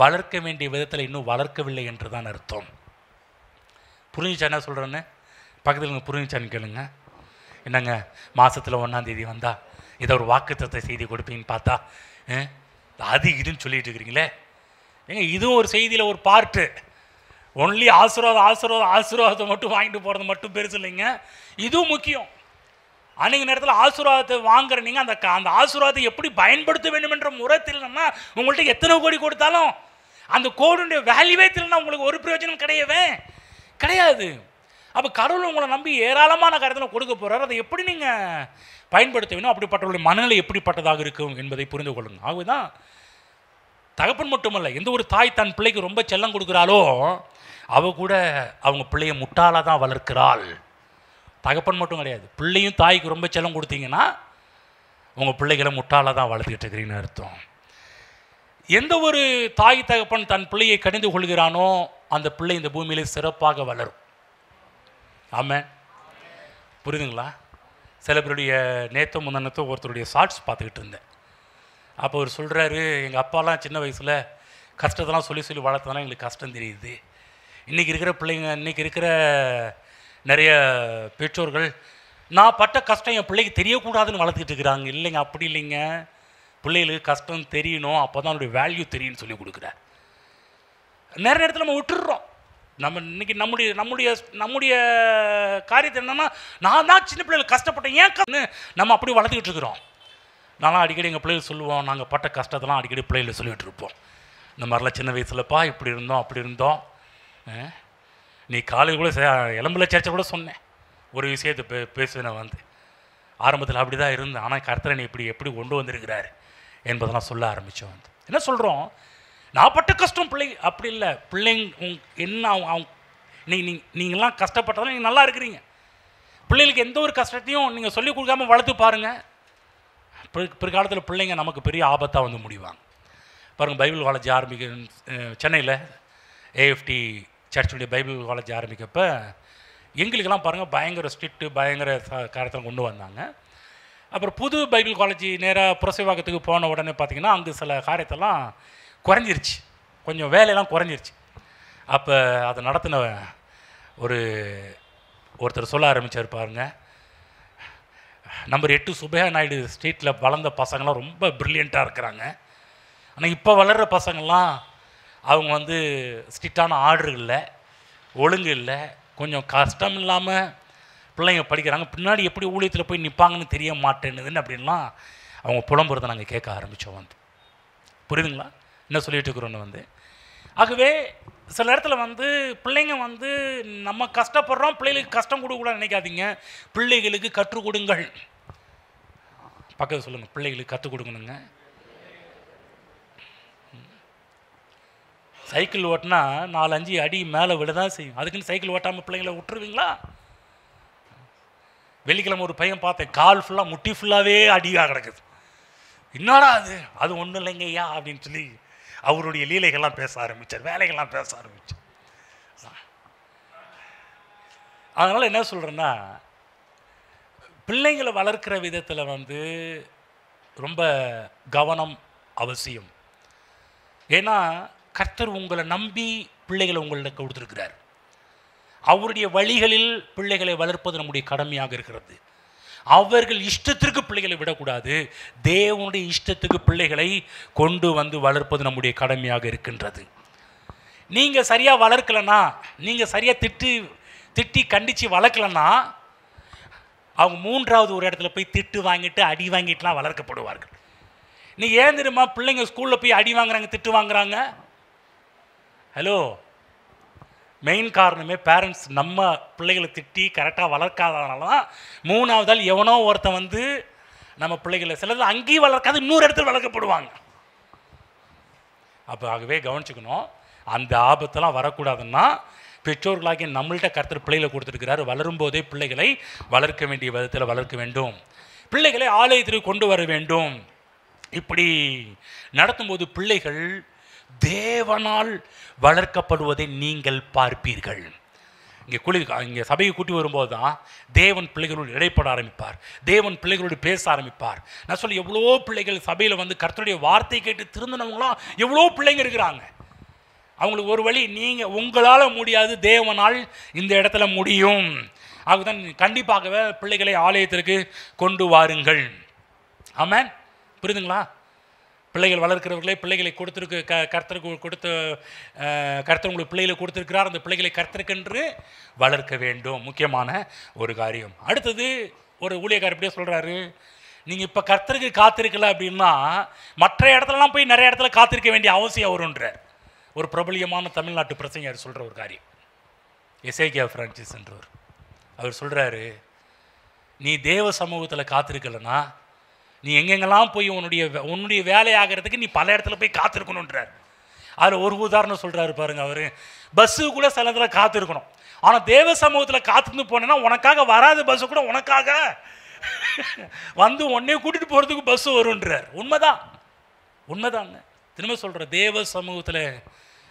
வளர்க்க வேண்டிய விதத்தில் இன்னும் வளர்க்கவில்லை என்று தான் அர்த்தம். புரிஞ்சுச்சா என்ன சொல்கிறேன்னு? பக்கத்தில் புரிஞ்சுச்சான்னு கேளுங்க. என்னங்க, மாதத்தில் 1ஆம் தேதி வந்தால் ஏதோ ஒரு வாக்குத்தத்தை செய்தி கொடுப்பீங்கன்னு பார்த்தா அது இதுன்னு சொல்லிட்டு இருக்கிறீங்களே. ஏங்க, இதுவும் ஒரு செய்தியில் ஒரு பார்ட்டு. ஒன்லி ஆசீர்வாதத்தை மட்டும் வாங்கிட்டு போகிறது மட்டும் பெருசு இல்லைங்க, இதுவும் முக்கியம். அன்றைக்கு நேரத்தில் ஆசீர்வாதத்தை வாங்குற நீங்கள் அந்த ஆசீர்வாதத்தை எப்படி பயன்படுத்த வேண்டும் என்ற முறை தெரியலன்னா உங்கள்கிட்ட எத்தனை கோடி கொடுத்தாலும் அந்த கோடியுடைய வேல்யூவே தெரியலன்னா உங்களுக்கு ஒரு பிரயோஜனம் கிடையாது. அப்போ கடவுள் உங்களை நம்பி ஏராளமான காரியத்தில் கொடுக்க போகிறார். அதை எப்படி நீங்கள் பயன்படுத்த வேணும், அப்படிப்பட்டவர்களுடைய மனநிலை எப்படிப்பட்டதாக இருக்கும் என்பதை புரிந்து கொள்ளுங்க. ஆகவேதான் தகப்பன் மட்டுமல்ல, எந்த ஒரு தாய் தன் பிள்ளைக்கு ரொம்ப செல்லம் கொடுக்குறாளோ அவ கூட அவங்க பிள்ளையை முட்டாளாக தான் வளர்க்கிறாள். தகப்பன் மட்டும் கிடையாது, பிள்ளையும் தாய்க்கு ரொம்ப செல்லம் கொடுத்தீங்கன்னா உங்கள் பிள்ளைகளை முட்டாளாக தான் வளர்த்துக்கிட்டு இருக்கிறீங்கன்னு அர்த்தம். எந்த ஒரு தாய் தகப்பன் தன் பிள்ளையை கடிந்து கொள்கிறானோ அந்த பிள்ளை இந்த பூமியிலே சிறப்பாக வளரும். ஆமாம், புரியுதுங்களா? சில பேருடைய நேற்று முன்னத்தோ ஒருத்தருடைய ஷார்ட்ஸ் பார்த்துக்கிட்டு இருந்தேன். அப்போ அவர் சொல்கிறாரு, எங்கள் அப்பாலாம் சின்ன வயசில் கஷ்டத்தெல்லாம் சொல்லி வளர்த்ததெல்லாம் எங்களுக்கு கஷ்டம் தெரியுது. இன்றைக்கி இருக்கிற பிள்ளைங்க, இன்றைக்கி இருக்கிற நிறைய பெற்றோர்கள் நான் பட்ட கஷ்டம் என் பிள்ளைக்கு தெரியக்கூடாதுன்னு வளர்த்துக்கிட்டு இருக்கிறாங்க. இல்லைங்க, அப்படி இல்லைங்க, பிள்ளைகளுக்கு கஷ்டம் தெரியணும், அப்போ தான் அவனுடைய வேல்யூ தெரியும்னு சொல்லி கொடுக்குறார். நிறைய நேரத்தில் நம்ம விட்டுடுறோம். நம்ம இன்றைக்கி நம்முடைய காரியத்தை என்னென்னா, நான் தான் சின்ன பிள்ளைகள் கஷ்டப்பட்டேன் ஏன் நம்ம அப்படி வளர்த்துக்கிட்டு இருக்கிறோம். நான்லாம் அடிக்கடி எங்கள் பிள்ளைகள் சொல்லுவோம், நாங்கள் பட்ட கஷ்டத்தெல்லாம் அடிக்கடி பிள்ளைகளை சொல்லிகிட்டு இருப்போம். இந்த மாதிரிலாம் சின்ன வயசுலப்பா இப்படி இருந்தோம் அப்படி இருந்தோம். நீ காலையில் கூட எலும்புல சேர்ச்ச கூட சொன்னேன், ஒரு விஷயத்தை பேசுவேன் வந்து ஆரம்பத்தில் அப்படி தான் இருந்தேன், ஆனால் கர்த்தரை நீ எப்படி கொண்டு வந்திருக்கிறாரு என்பதெல்லாம் சொல்ல ஆரம்பித்தோம். வந்து என்ன சொல்கிறோம், நான் பட்ட கஷ்டம் பிள்ளை அப்படி இல்லை. பிள்ளைங்க என்ன அவங்க நீங்கள்லாம் கஷ்டப்பட்டதால் நீங்கள் நல்லா இருக்கிறீங்க. பிள்ளைகளுக்கு எந்த ஒரு கஷ்டத்தையும் நீங்கள் சொல்லிக் கொடுக்காமல் வளர்த்து பாருங்கள். பிற்காலத்தில் பிள்ளைங்க நமக்கு பெரிய ஆபத்தாக வந்து முடிவாங்க. பாருங்கள், பைபிள் காலேஜ் சென்னையில் ஏஎஃப்டி சர்ச்சுடைய பைபிள் காலேஜ் ஆரம்பிக்கப்போ எங்களுக்கெல்லாம் பாருங்கள் பயங்கர ஸ்ட்ரிக்ட்டு, பயங்கர காரியத்தில் கொண்டு வந்தாங்க. அப்புறம் புது பைபிள் காலேஜ் நேராக புரசைவாக்கத்துக்கு போன உடனே பார்த்திங்கன்னா அங்கே சில காரியத்தெல்லாம் குறைஞ்சிருச்சு, கொஞ்சம் வேலையெல்லாம் குறைஞ்சிருச்சு. அப்போ அதை நடத்தின ஒருத்தர் சொல்ல ஆரம்பித்தார் பாருங்க, நம்பர் 8 சுபையா நாயுடு ஸ்ட்ரீட்டில் வளர்ந்த பசங்கள்லாம் ரொம்ப ப்ரில்லியண்ட்டாக இருக்கிறாங்க. ஆனால் இப்போ வளர்கிற பசங்கள்லாம் அவங்க வந்து ஸ்ட்ரிக்டான ஆர்டர் இல்லை, ஒழுங்கு இல்லை, கொஞ்சம் கஷ்டம் இல்லாமல் பிள்ளைங்க படிக்கிறாங்க, பின்னாடி எப்படி ஊழியத்தில் போய் நிற்பாங்கன்னு தெரிய மாட்டேன்னுதுன்னு அப்படின்லாம் அவங்க புலம்புறதை நாங்கள் கேட்க ஆரம்பித்தோம். வந்து புரியுதுங்களா என்ன சொல்லிட்டு இருக்கிறோன்னு வந்து. ஆகவே சில நேரத்தில் வந்து பிள்ளைங்க வந்து நம்ம கஷ்டப்படுறோம், பிள்ளைகளுக்கு கஷ்டம் கொடுக்கூடாதுன்னு நினைக்காதீங்க. பிள்ளைகளுக்கு கற்றுக் கொடுங்கள். பக்கத்தில் சொல்லுங்கள், பிள்ளைகளுக்கு கற்றுக் கொடுக்கணுங்க. சைக்கிள் ஓட்டினா 4-5 அடி மேலே விட தான் செய்யும். அதுக்குன்னு சைக்கிள் ஓட்டாமல் பிள்ளைங்களை விட்டுருவீங்களா? வெள்ளிக்கிழமை ஒரு பையன் பார்த்தேன், கால் ஃபுல்லாக முட்டி ஃபுல்லாகவே அடியாக கிடக்குது. என்னடா அது ஒன்றும் இல்லைங்கய்யா அப்படின்னு சொல்லி அவருடைய லீலைகள்லாம் பேச ஆரம்பித்தார், வேலைகள்லாம் பேச ஆரம்பித்தார். அதனால் என்ன சொல்கிறேன்னா, பிள்ளைங்களை வளர்க்கிற விதத்தில் வந்து ரொம்ப கவனம் அவசியம். ஏன்னா கர்த்தர் உங்களை நம்பி பிள்ளைகளை உங்களிடம் கொடுத்துருக்கிறார். அவருடைய வழிகளில் பிள்ளைகளை வளர்ப்பது நம்முடைய கடமையாக இருக்கிறது. அவர்கள் இஷ்டத்திற்கு பிள்ளைகளை விடக்கூடாது, தேவனுடைய இஷ்டத்துக்கு பிள்ளைகளை கொண்டு வந்து வளர்ப்பது நம்முடைய கடமையாக இருக்கின்றது. நீங்கள் சரியாக வளர்க்கலன்னா, நீங்கள் சரியாக திட்டி கண்டித்து வளர்க்கலன்னா அவங்க 3வது ஒரு இடத்துல போய் திட்டு வாங்கிட்டு அடி வாங்கிட்டுலாம் வளர்க்கப்படுவார்கள். நீ ஏன் தெரியுமா பிள்ளைங்க ஸ்கூலில் போய் அடி வாங்குறாங்க, திட்டு வாங்குறாங்க? ஹலோ, மெயின் காரணமே பேரண்ட்ஸ் நம்ம பிள்ளைகளை திட்டி கரெக்டாக வளர்க்காதனால தான் 3வது ஆள் எவனோ ஒருத்தன் வந்து நம்ம பிள்ளைகளை சிலது அங்கேயும் வளர்க்காது இன்னொரு இடத்துல வளர்க்கப்படுவாங்க. அப்போ ஆகவே கவனிச்சுக்கணும், அந்த ஆபத்தெல்லாம் வரக்கூடாதுன்னா பெற்றோர்களாகிய நம்மள்கிட்ட கர்த்தர் பிள்ளைகளை கொடுத்துருக்கிறாரு. வளரும்போதே பிள்ளைகளை வளர்க்க வேண்டிய விதத்தில் வளர்க்க வேண்டும், பிள்ளைகளை ஆலயத்திற்கு கொண்டு வர வேண்டும். இப்படி நடத்தும்போது பிள்ளைகள் தேவனால் வளர்க்கப்படுவதை நீங்கள் பார்ப்பீர்கள். இங்கே சபையை கூட்டி வரும்போது தான் தேவன் பிள்ளைகளோடு இடைப்பட ஆரம்பிப்பார், தேவன் பிள்ளைகளோடு பேச ஆரம்பிப்பார். நான் சொல்ல எவ்வளோ பிள்ளைகள் சபையில் வந்து கர்த்தருடைய வார்த்தை கேட்டு திருந்தினவங்களாம் எவ்வளோ பிள்ளைங்க இருக்கிறாங்க. அவங்களுக்கு ஒரு வழி, நீங்கள் உங்களால் முடியாது, தேவனால் இந்த இடத்துல முடியும். அதுதான் கண்டிப்பாகவே பிள்ளைகளை ஆலயத்திற்கு கொண்டு வாருங்கள். ஆமென், புரியுதுங்களா? பிள்ளைகள் வளர்க்கிறவர்களே, பிள்ளைகளை கொடுத்துருக்கு கர்த்தருக்கு கொடுத்த கர்த்தர் உங்களுக்கு பிள்ளைகளை கொடுத்துருக்கிறார், அந்த பிள்ளைகளை கர்த்தருக்கென்று வளர்க்க வேண்டும். முக்கியமான ஒரு காரியம். அடுத்தது ஒரு ஊழியக்காரர் இப்படியே சொல்கிறாரு, நீங்கள் இப்போ கர்த்தருக்கு காத்திருக்கல அப்படின்னா மற்ற இடத்துலலாம் போய் நிறைய இடத்துல காத்திருக்க வேண்டிய அவசியம் வரும்ன்றார். ஒரு பிரபலியமான தமிழ்நாட்டு பிரசங்கர் சொல்கிற ஒரு காரியம், எசேக்கியா பிரான்சிஸ் என்றவர். அவர் சொல்கிறாரு, நீ தேவ சமூகத்தில் காத்திருக்கலன்னா நீ எங்கெங்கெல்லாம் போய் உன்னுடைய வேலையாகிறதுக்கு நீ பல இடத்துல போய் காத்திருக்கணுன்றார். அதில் ஒரு உதாரணம் சொல்கிறாரு பாருங்க. அவர் பஸ்ஸு கூட சில இடத்துல காத்திருக்கணும், ஆனால் தேவ சமூகத்தில் காத்திருந்து போனேன்னா உனக்காக வராத பஸ்ஸு கூட உனக்காக வந்து உன்னைய கூட்டிகிட்டு போகிறதுக்கு பஸ்ஸு வருன்றார். உண்மைதாங்க. திரும்ப சொல்கிற, தேவ சமூகத்தில்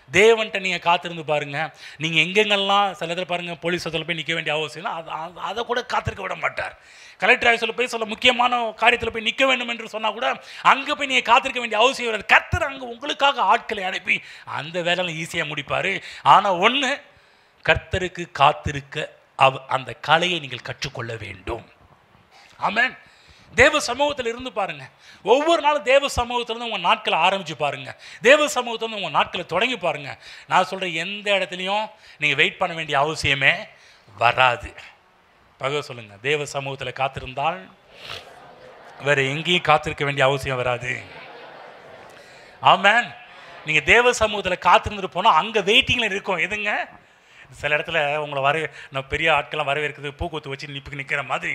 தேவன்கிட்ட நீங்கள் காத்திருந்து பாருங்கள். நீங்கள் எங்கெங்கெல்லாம் சில இதில் பாருங்கள், போலீஸ் அதில் போய் நிற்க வேண்டிய அவசியம் அதை கூட காத்திருக்க விட மாட்டார். கலெக்டர் ஆஃபீஸில் போய் சில முக்கியமான காரியத்தில் போய் நிற்க வேண்டும் என்று சொன்னால் கூட அங்கே போய் நீங்கள் காத்திருக்க வேண்டிய அவசியம் வராது. கர்த்தர் அங்கே உங்களுக்காக ஆட்களை அனுப்பி அந்த வேலையில் ஈஸியாக முடிப்பார். ஆனால் ஒன்று, கர்த்தருக்கு காத்திருக்க அந்த கலையை நீங்கள் கற்றுக்கொள்ள வேண்டும். ஆமென். தேவ சமூகத்தில் இருந்து பாருங்க. ஒவ்வொரு நாளும் தேவ சமூகத்திலிருந்து உங்கள் நாட்களை ஆரம்பித்து பாருங்க. தேவ சமூகத்திலிருந்து உங்கள் நாட்களை தொடங்கி பாருங்க. நான் சொல்கிறேன், எந்த இடத்துலையும் நீங்கள் வெயிட் பண்ண வேண்டிய அவசியமே வராது. பகவ சொல்லுங்க, தேவ சமூகத்தில் காத்திருந்தால் வேற எங்கேயும் காத்திருக்க வேண்டிய அவசியம் வராது. ஆமென். நீங்கள் தேவ சமூகத்தில் காத்திருந்துட்டு போனால் அங்கே வெயிட்டிங்கில் இருக்கும். எதுங்க, சில இடத்துல உங்களை நம்ம பெரிய ஆட்கள்லாம் வரவேற்கிறது பூக்கூத்து வச்சு நிற்கிற மாதிரி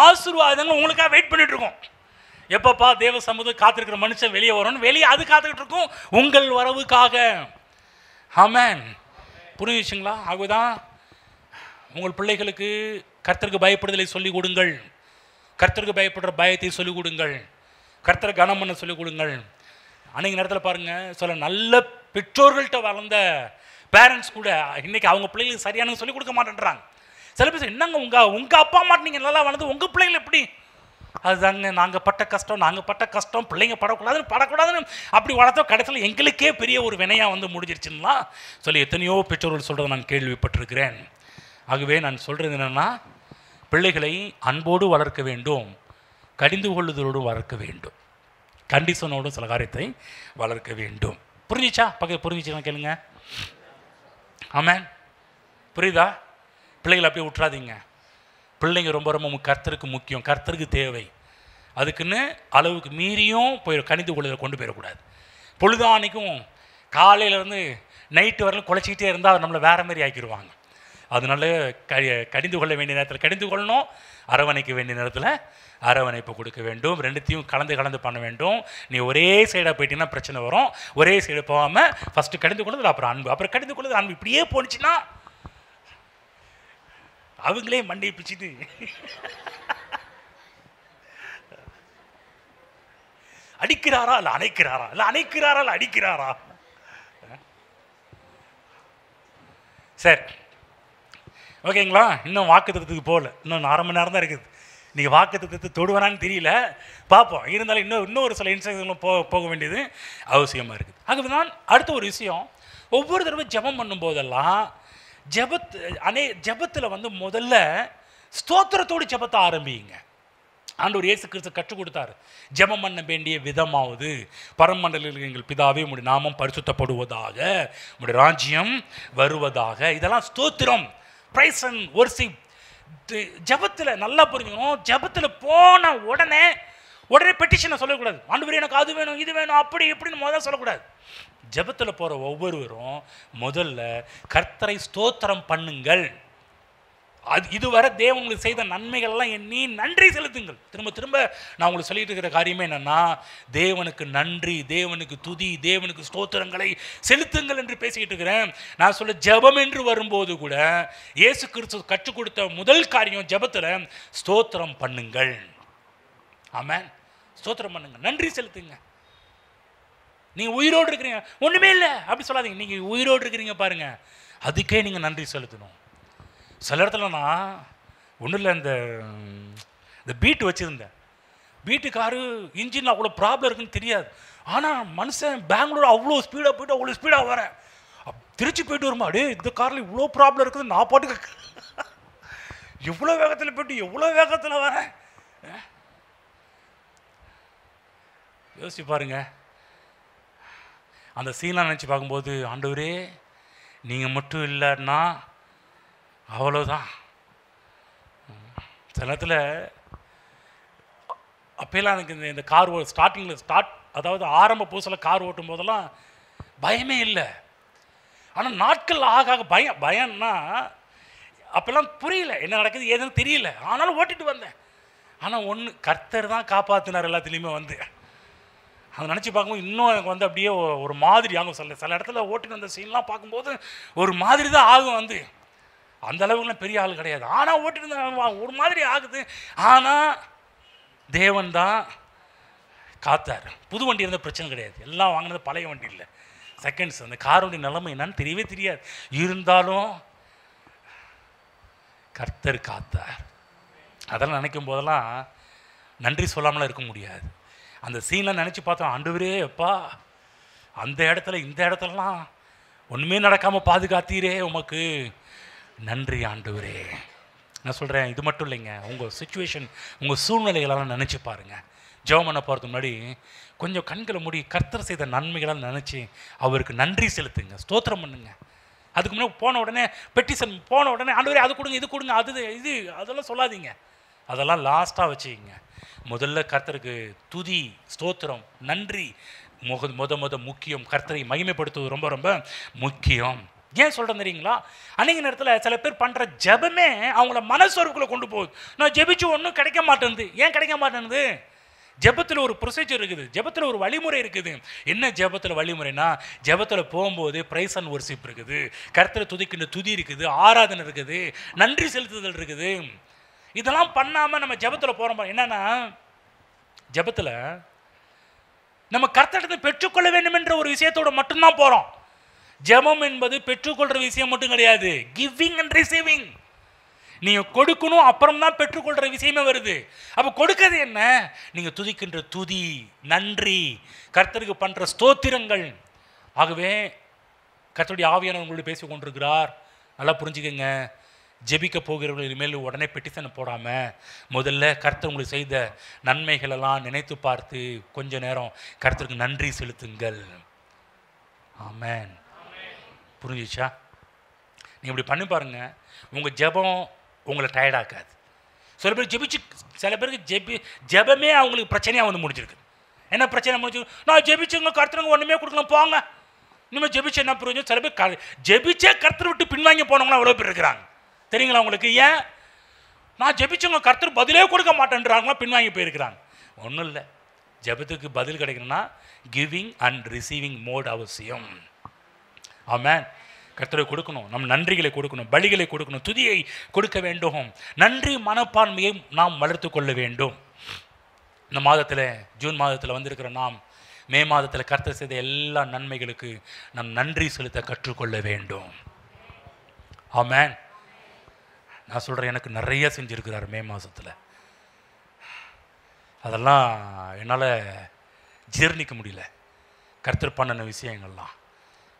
ஆசீர்வாதங்கள் உங்களுக்காக வெயிட் பண்ணிட்டு இருக்கோம். எப்பப்பா தேவ சமூகத்தில் காத்திருக்கிற மனுஷன் வெளியே வரணும், வெளியே அது காத்துக்கிட்டு இருக்கும் உங்கள் வரவுக்காக. ஆமென். புரிஞ்சுச்சுங்களா? ஆகுதான் உங்கள் பிள்ளைகளுக்கு கர்த்தருக்கு பயப்படுதலை சொல்லிக் கொடுங்கள். கர்த்தருக்கு பயப்படுற பயத்தை சொல்லிக் கொடுங்கள். கர்த்தரை கனம் பண்ண சொல்லிக் கொடுங்கள். அன்றைக்கு நேரத்தில் பாருங்கள், சில நல்ல பெற்றோர்கள்ட்ட வளர்ந்த பேரண்ட்ஸ் கூட இன்றைக்கி அவங்க பிள்ளைகளுக்கு சரியான சொல்லிக் கொடுக்க மாட்டேன்றாங்க. சில பேர், என்னங்க உங்கள் அப்பா அம்மா நீங்கள் நல்லா வளர்ந்து உங்கள் பிள்ளைகள் எப்படி? அதுதாங்க, நாங்கள் பட்ட கஷ்டம் பிள்ளைங்க படக்கூடாதுன்னு அப்படி வளர்த்தோம். கடைசியில் எங்களுக்கே பெரிய ஒரு வினையாக வந்து முடிஞ்சிருச்சுன்னா சொல்லி எத்தனையோ பெற்றோர்கள் சொல்கிறத நான் கேள்விப்பட்டிருக்கிறேன். ஆகவே நான் சொல்கிறது என்னென்னா, பிள்ளைகளை அன்போடு வளர்க்க வேண்டும், கடிந்து கொள்ளுதலோடு வளர்க்க வேண்டும், கண்டிஷனோடு சில காரியத்தை வளர்க்க வேண்டும். புரிஞ்சிச்சா? புரிஞ்சிச்சுன்னா கேளுங்க. ஆமென். புரியுதா? பிள்ளைகளை அப்படியே விட்டுறாதீங்க. பிள்ளைங்க ரொம்ப ரொம்ப கர்த்தருக்கு முக்கியம், கர்த்தருக்கு தேவை. அதுக்குன்னு அளவுக்கு மீறியும் கணிந்து கொள்ளுதலை கொண்டு போயிடக்கூடாது. பொழுதானிக்கும் காலையிலேருந்து நைட்டு வரலும் குலைச்சிக்கிட்டே இருந்தால் நம்மளை வேறு மாதிரி ஆக்கிடுவாங்க. அதனால கடிந்து கொள்ள வேண்டிய நேரத்தில் கடிந்து கொள்ளணும், அரவணைக்க வேண்டிய நேரத்தில் அரவணைப்பு கொடுக்க வேண்டும். ரெண்டுத்தையும் கலந்து பண்ண வேண்டும். நீ ஒரே சைடாக போயிட்டீங்கன்னா பிரச்சனை வரும். ஒரே சைடு போகாமல் ஃபஸ்ட்டு கடிந்து கொள்ளுதல், அப்புறம் அன்பு, அப்புறம் கடிந்து கொள்ளுதல், அன்பு, இப்படியே போனுச்சுன்னா அவங்களே மண்டையை பிச்சுது. அடிக்கிறாரா இல்லை அணைக்கிறாரா, இல்லை அணைக்கிறாரா இல்லை அடிக்கிறாரா? சரி, ஓகேங்களா? இன்னும் வாக்குத்தத்தத்துக்கு போகல, இன்னும் 1/2 மணி நேரம் தான் இருக்குது. நீங்கள் வாக்குத்தத்தத்தை தொடுவானான்னு தெரியல, பார்ப்போம். இருந்தாலும் இன்னொரு சில இன்ஸ்ட்ரக்ஷன்களும் போக வேண்டியது அவசியமாக இருக்குது. ஆகவே நான் அடுத்த ஒரு விஷயம், ஒவ்வொரு தடவை ஜெபம் பண்ணும்போதெல்லாம் ஜெபத்தில் வந்து முதல்ல ஸ்தோத்திரத்தோடு ஜெபத்தை ஆரம்பிங்க. ஆண்டவர் இயேசு கிறிஸ்து கற்றுக் கொடுத்தார். ஜெபம் பண்ண வேண்டிய விதமாவது, பரமண்டலில் எங்கள் பிதாவே உம்முடைய நாமம் பரிசுத்தப்படுவதாக, உம்முடைய ராஜ்யம் வருவதாக. இதெல்லாம் ஸ்தோத்திரம், பிரைஸ் அண்ட் வொர்ஷிப். ஜெபத்தில் நல்லா புரிஞ்சுக்கணும். ஜெபத்தில் போன உடனே பெட்டிஷனை சொல்லக்கூடாது. ஆண்டவரே எனக்கு அது வேணும் இது வேணும் அப்படி இப்படின்னு முதல்ல சொல்லக்கூடாது. ஜெபத்தில் போகிற ஒவ்வொருவரும் முதல்ல கர்த்தரை ஸ்தோத்திரம் பண்ணுங்கள். இதுவரை தேவன் உங்களுக்கு செய்த நன்மைகள் எல்லாம் எண்ணி நன்றி செலுத்துங்கள். திரும்ப திரும்ப நான் உங்களுக்கு சொல்லிட்டு இருக்கிற காரியமே என்னன்னா, தேவனுக்கு நன்றி, தேவனுக்கு துதி, தேவனுக்கு ஸ்தோத்திரங்களை செலுத்துங்கள் என்று பேசிக்கிட்டு இருக்கிறேன். நான் சொல்ல ஜெபம் என்று வரும்போது கூட இயேசு கிறிஸ்து கற்றுக் கொடுத்த முதல் காரியம் ஜெபத்தில் ஸ்தோத்திரம் பண்ணுங்கள். ஆமென். ஸ்தோத்திரம் பண்ணுங்க, நன்றி செலுத்துங்க. நீங்கள் உயிரோடு இருக்கிறீங்க, ஒன்றுமே இல்லை அப்படி சொல்லாதீங்க. நீங்கள் உயிரோடு இருக்கிறீங்க பாருங்க, அதுக்கே நீங்கள் நன்றி செலுத்தணும். சில இடத்துல நான் ஒன்றும் இல்லை, இந்த பீட்டு வச்சுருந்தேன். பீட்டுக்காரு இன்ஜினில் அவ்வளோ ப்ராப்ளம் இருக்குன்னு தெரியாது. ஆனால் மனுஷன் பெங்களூர் அவ்வளோ ஸ்பீடாக போய்ட்டு அவ்வளோ ஸ்பீடாக வரேன். திருச்சி போயிட்டு வருமா, அடே இந்த காரில் இவ்வளோ ப்ராப்ளம் இருக்குது, நான் பாட்டுக்கு எவ்வளோ வேகத்தில் போய்ட்டு எவ்வளோ வேகத்தில் வரேன். யோசிச்சு பாருங்க. அந்த சீன்லாம் நினச்சி பார்க்கும்போது, ஆண்டவரே நீங்கள் மட்டும் இல்லைன்னா அவ்வளோதான். சில நேரத்தில் அப்போலாம் எனக்கு இந்த கார் ஸ்டார்டிங்கில் அதாவது ஆரம்ப புதுசில் கார் ஓட்டும் போதெல்லாம் பயமே இல்லை. ஆனால் நாட்கள் ஆக ஆக பயம்னா அப்போல்லாம் புரியல என்ன நடக்குது ஏதுன்னு தெரியல. ஆனாலும் ஓட்டிட்டு வந்தேன். ஆனால் ஒன்று, கர்த்தர் தான் காப்பாற்றினார் எல்லாத்துலேயுமே வந்து. அதை நினச்சி பார்க்கும்போது இன்னும் எனக்கு வந்து அப்படியே ஒரு மாதிரி ஆகும். சில இடத்துல ஓட்டிட்டு வந்த சீன்லாம் பார்க்கும்போது ஒரு மாதிரி தான் ஆகும் வந்து. அந்த அளவுக்குலாம் பெரிய ஆள் கிடையாது, ஆனால் ஓட்டிட்டு இருந்த ஒரு மாதிரி ஆகுது. ஆனால் தேவன் தான் காத்தார். புது வண்டி இருந்த பிரச்சனை கிடையாது, எல்லாம் வாங்கினது பழைய வண்டி இல்லை, செகண்ட்ஸ். அந்த காரோடைய நிலைமை என்னன்னு தெரியவே தெரியாது. இருந்தாலும் கர்த்தர் காத்தார். அதெல்லாம் நினைக்கும் போதெல்லாம் நன்றி சொல்லாமலாம் இருக்க முடியாது. அந்த சீன்லாம் நினச்சி பார்த்தோம், ஆண்டவரே அப்பா அந்த இடத்துல இந்த இடத்துலலாம் ஒன்றுமே நடக்காமல் பாதுகாத்தீரே, உமக்கு நன்றி ஆண்டவரே. நான் சொல்கிறேன், இது மட்டும் இல்லைங்க, உங்கள் சுச்சுவேஷன் உங்கள் சூழ்நிலைகளெல்லாம் நினச்சி பாருங்கள். ஜெபம் பண்ண போகிறதுக்கு முன்னாடி கொஞ்சம் கண்களை மூடி கர்த்தர் செய்த நன்மைகளால் நினச்சி அவருக்கு நன்றி செலுத்துங்க, ஸ்தோத்திரம் பண்ணுங்க. அதுக்கு முன்னாடி போன உடனே பெட்டிஷன் போன உடனே ஆண்டவரே அது கொடுங்க இது கொடுங்க இது அதெல்லாம் சொல்லாதீங்க. அதெல்லாம் லாஸ்ட்டாக வச்சுக்கிங்க. முதல்ல கர்த்தருக்கு துதி, ஸ்தோத்திரம், நன்றி முக்கியம். கர்த்தரை மகிமைப்படுத்துவது ரொம்ப ரொம்ப முக்கியம். ஏன் சொல்கிறேன் தெரியுங்களா? அன்றைக்கு நேரத்தில் சில பேர் பண்ணுற ஜெபமே அவங்கள மனசோர்வுக்குள்ளே கொண்டு போகுது. நான் ஜெபிச்சு ஒன்றும் கிடைக்க மாட்டேங்குது. ஏன் கிடைக்க மாட்டேங்குது? ஜெபத்தில் ஒரு ப்ரொசீஜர் இருக்குது, ஜெபத்தில் ஒரு வழிமுறை இருக்குது. என்ன ஜெபத்தில் வழிமுறைனா, ஜெபத்தில் போகும்போது பிரைஸ் அண்ட் வொர்ஷிப் இருக்குது, கர்த்தரை துதிக்கின்ற துதி இருக்குது, ஆராதனை இருக்குது, நன்றி செலுத்துதல் இருக்குது. இதெல்லாம் பண்ணாமல் நம்ம ஜெபத்தில் போகிறோம். என்னன்னா, ஜெபத்தில் நம்ம கர்த்தரிடத்தை பெற்றுக்கொள்ள வேண்டும் என்ற ஒரு விஷயத்தோட மட்டும்தான் போகிறோம். ஜெபம் என்பது பெற்றுக்கொள்கிற விஷயம் மட்டும் கிடையாது, கிவிங் அண்ட் ரிசீவிங். நீங்கள் கொடுக்கணும், அப்புறம் தான் பெற்றுக்கொள்கிற விஷயமே வருது. அப்போ கொடுக்கிறது என்ன? நீங்கள் துதிக்கின்ற துதி, நன்றி, கர்த்தருக்கு பண்ணுற ஸ்தோத்திரங்கள். ஆகவே கர்த்தருடைய ஆவியானவர் உங்களோட பேசி கொண்டிருக்கிறார். நல்லா புரிஞ்சுக்கங்க. ஜெபிக்க போகிறவர்கள் இனிமேல் உடனே பெட்டிஷனை போடாமல் முதல்ல கர்த்தர் உங்களுக்கு செய்த நன்மைகளெல்லாம் நினைத்து பார்த்து கொஞ்ச நேரம் கர்த்தருக்கு நன்றி செலுத்துங்கள். ஆமென். புரிஞ்சிச்சா? நீங்கள் இப்படி பண்ணி பாருங்க, உங்கள் ஜெபம் உங்களை டயர்டாக்காது. சில பேர் சில பேருக்கு ஜெபமே அவங்களுக்கு பிரச்சனையாக வந்து முடிஞ்சிருக்கு. என்ன பிரச்சனை முடிஞ்சிருக்கு? நான் ஜெபிச்சுங்க கர்த்தருங்க ஒன்றுமே கொடுக்கலாம் போங்க, இனிமேல் ஜெபிச்சு என்ன புரிஞ்சு. சில பேர் ஜெபிச்சே கர்த்தர் விட்டு பின்வாங்கி போனவங்களாம் அவ்வளோ பேர் இருக்கிறாங்க. தெரியுங்களா உங்களுக்கு? ஏன்? நான் ஜெபிச்சுங்க கர்த்தர் பதிலே கொடுக்க மாட்டேன்றாங்களா பின்வாங்கி போயிருக்கிறாங்க. ஒன்றும் இல்லை, ஜெபத்துக்கு பதில் கிடைக்கணும்னா கிவிங் அண்ட் ரிசீவிங் மோட் அவசியம். ஆமென். கர்த்தரை கொடுக்கணும், நம் நன்றிகளை கொடுக்கணும், பலிகளை கொடுக்கணும், துதியை கொடுக்க வேண்டும், நன்றி மனப்பான்மையை நாம் வளர்த்து கொள்ள வேண்டும். இந்த மாதத்தில், ஜூன் மாதத்தில் வந்திருக்கிற நாம் மே மாதத்தில் கர்த்தர் செய்த எல்லா நன்மைகளுக்கு நாம் நன்றி செலுத்த கற்றுக்கொள்ள வேண்டும். ஆமென். நான் சொல்கிறேன், எனக்கு நிறைய செஞ்சுருக்கிறார் மே மாதத்தில். அதெல்லாம் என்னால் ஜீர்ணிக்க முடியல. கர்த்தர் பண்ணின விஷயங்கள்லாம்,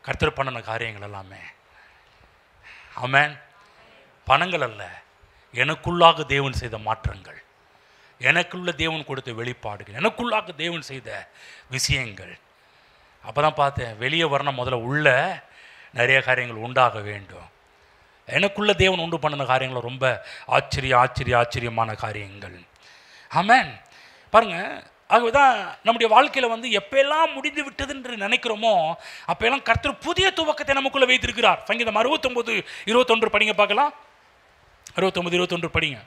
கர்த்தர் பண்ணின காரியங்கள் எல்லாமே. ஆமென். பணங்கள் அல்ல, எனக்குள்ளாக தேவன் செய்த மாற்றங்கள், எனக்குள்ள தேவன் கொடுத்த வெளிப்பாடுகள், எனக்குள்ளாக தேவன் செய்த விஷயங்கள். அப்போ தான் பார்த்தேன், வெளியே வரணும், முதல்ல உள்ள நிறைய காரியங்கள் உண்டாக வேண்டும். எனக்குள்ள தேவன் உண்டு பண்ணின காரியங்கள் ரொம்ப ஆச்சரியமான காரியங்கள். ஆமென். பாருங்கள், ஆகவேதான் நம்முடைய வாழ்க்கையில் வந்து எப்பெல்லாம் முடிந்து விட்டது என்று நினைக்கிறோமோ அப்பெல்லாம் கர்த்தர் புதிய துவக்கத்தை நமக்குள்ளே வைத்திருக்கிறார். சங்கீதம் 69:21 படிங்க பார்க்கலாம். 69:21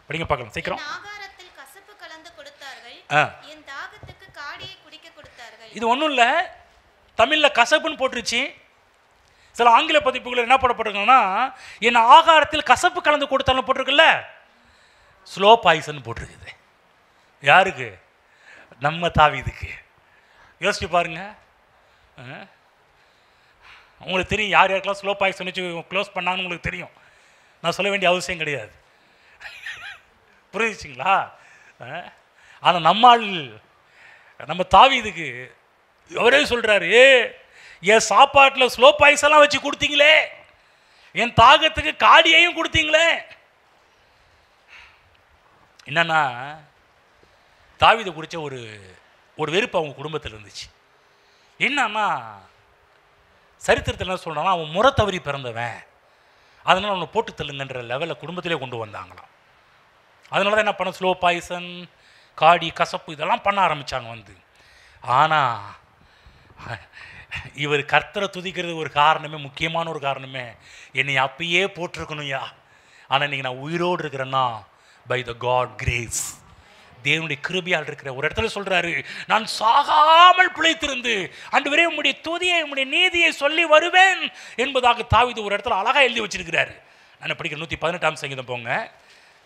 படிங்க பார்க்கலாம் சீக்கிரம். ஆகாரத்தில் கசப்பு கலந்து கொடுத்தார்கள், என் தாகத்துக்கு காடியை குடிக்க கொடுத்தார்கள். இது ஒன்றும் இல்லை, தமிழில் கசப்புன்னு போட்டுருச்சு. சில ஆங்கில பதிப்புகள் என்ன போடப்பட்டிருக்குன்னா, என் ஆகாரத்தில் கசப்பு கலந்து கொடுத்தாலும் போட்டிருக்குல்ல, ஸ்லோ பாய்சன் போட்டிருக்குது. யாருக்கு? நம்ம தாவீதுக்கு. யோசிச்சு பாருங்க. உங்களுக்கு தெரியும் யார் யாருக்கெல்லாம் ஸ்லோ பாய்சன் வச்சு க்ளோஸ் பண்ணாங்கன்னு உங்களுக்கு தெரியும். நான் சொல்ல வேண்டிய அவசியம் கிடையாது. புரிஞ்சிச்சிங்களா? ஆனால் நம்ம தாவீதுக்கு அவரே சொல்கிறாரு, என் சாப்பாட்டில் ஸ்லோ பாய்ஸெல்லாம் வச்சு கொடுத்தீங்களே, என் தாகத்துக்கு காடியையும் கொடுத்தீங்களே. என்னன்னா, தாவீதை குறித்த ஒரு ஒரு வெறுப்பு அவங்க குடும்பத்தில் இருந்துச்சு. என்னன்னா சரித்திரத்தில் என்ன சொல்கிறான்னா, அவன் முறை தவறி பிறந்தவன், அதனால் அவனை போட்டு தள்ளுங்கன்ற லெவலில் குடும்பத்திலே கொண்டு வந்தாங்களாம். அதனால தான் என்ன பண்ண, ஸ்லோ பாய்சன், காடி, கசப்பு இதெல்லாம் பண்ண ஆரம்பித்தாங்க வந்து. ஆனால் இவர் கர்த்தரை துதிக்கிறது ஒரு காரணமே, முக்கியமான ஒரு காரணமே, என்னை அப்பயே போட்டிருக்கணும்யா, ஆனால் இன்றைக்கி நான் உயிரோடு இருக்கிறேன்னா பை த காட் கிரேஸ், தேவனுடைய கிருபையால் இருக்கிற. ஒரு இடத்துல சொல்கிறாரு, நான் சாகாமல் பிழைத்திருந்து ஆண்டவரே உம்முடைய துதியை உம்முடைய நீதியை சொல்லி வருவேன் என்பதாக தாவீது ஒரு இடத்துல அழகாக எழுதி வச்சிருக்கிறாரு. நான் படிக்கிற 118ஆம் சங்கீதம் போங்க,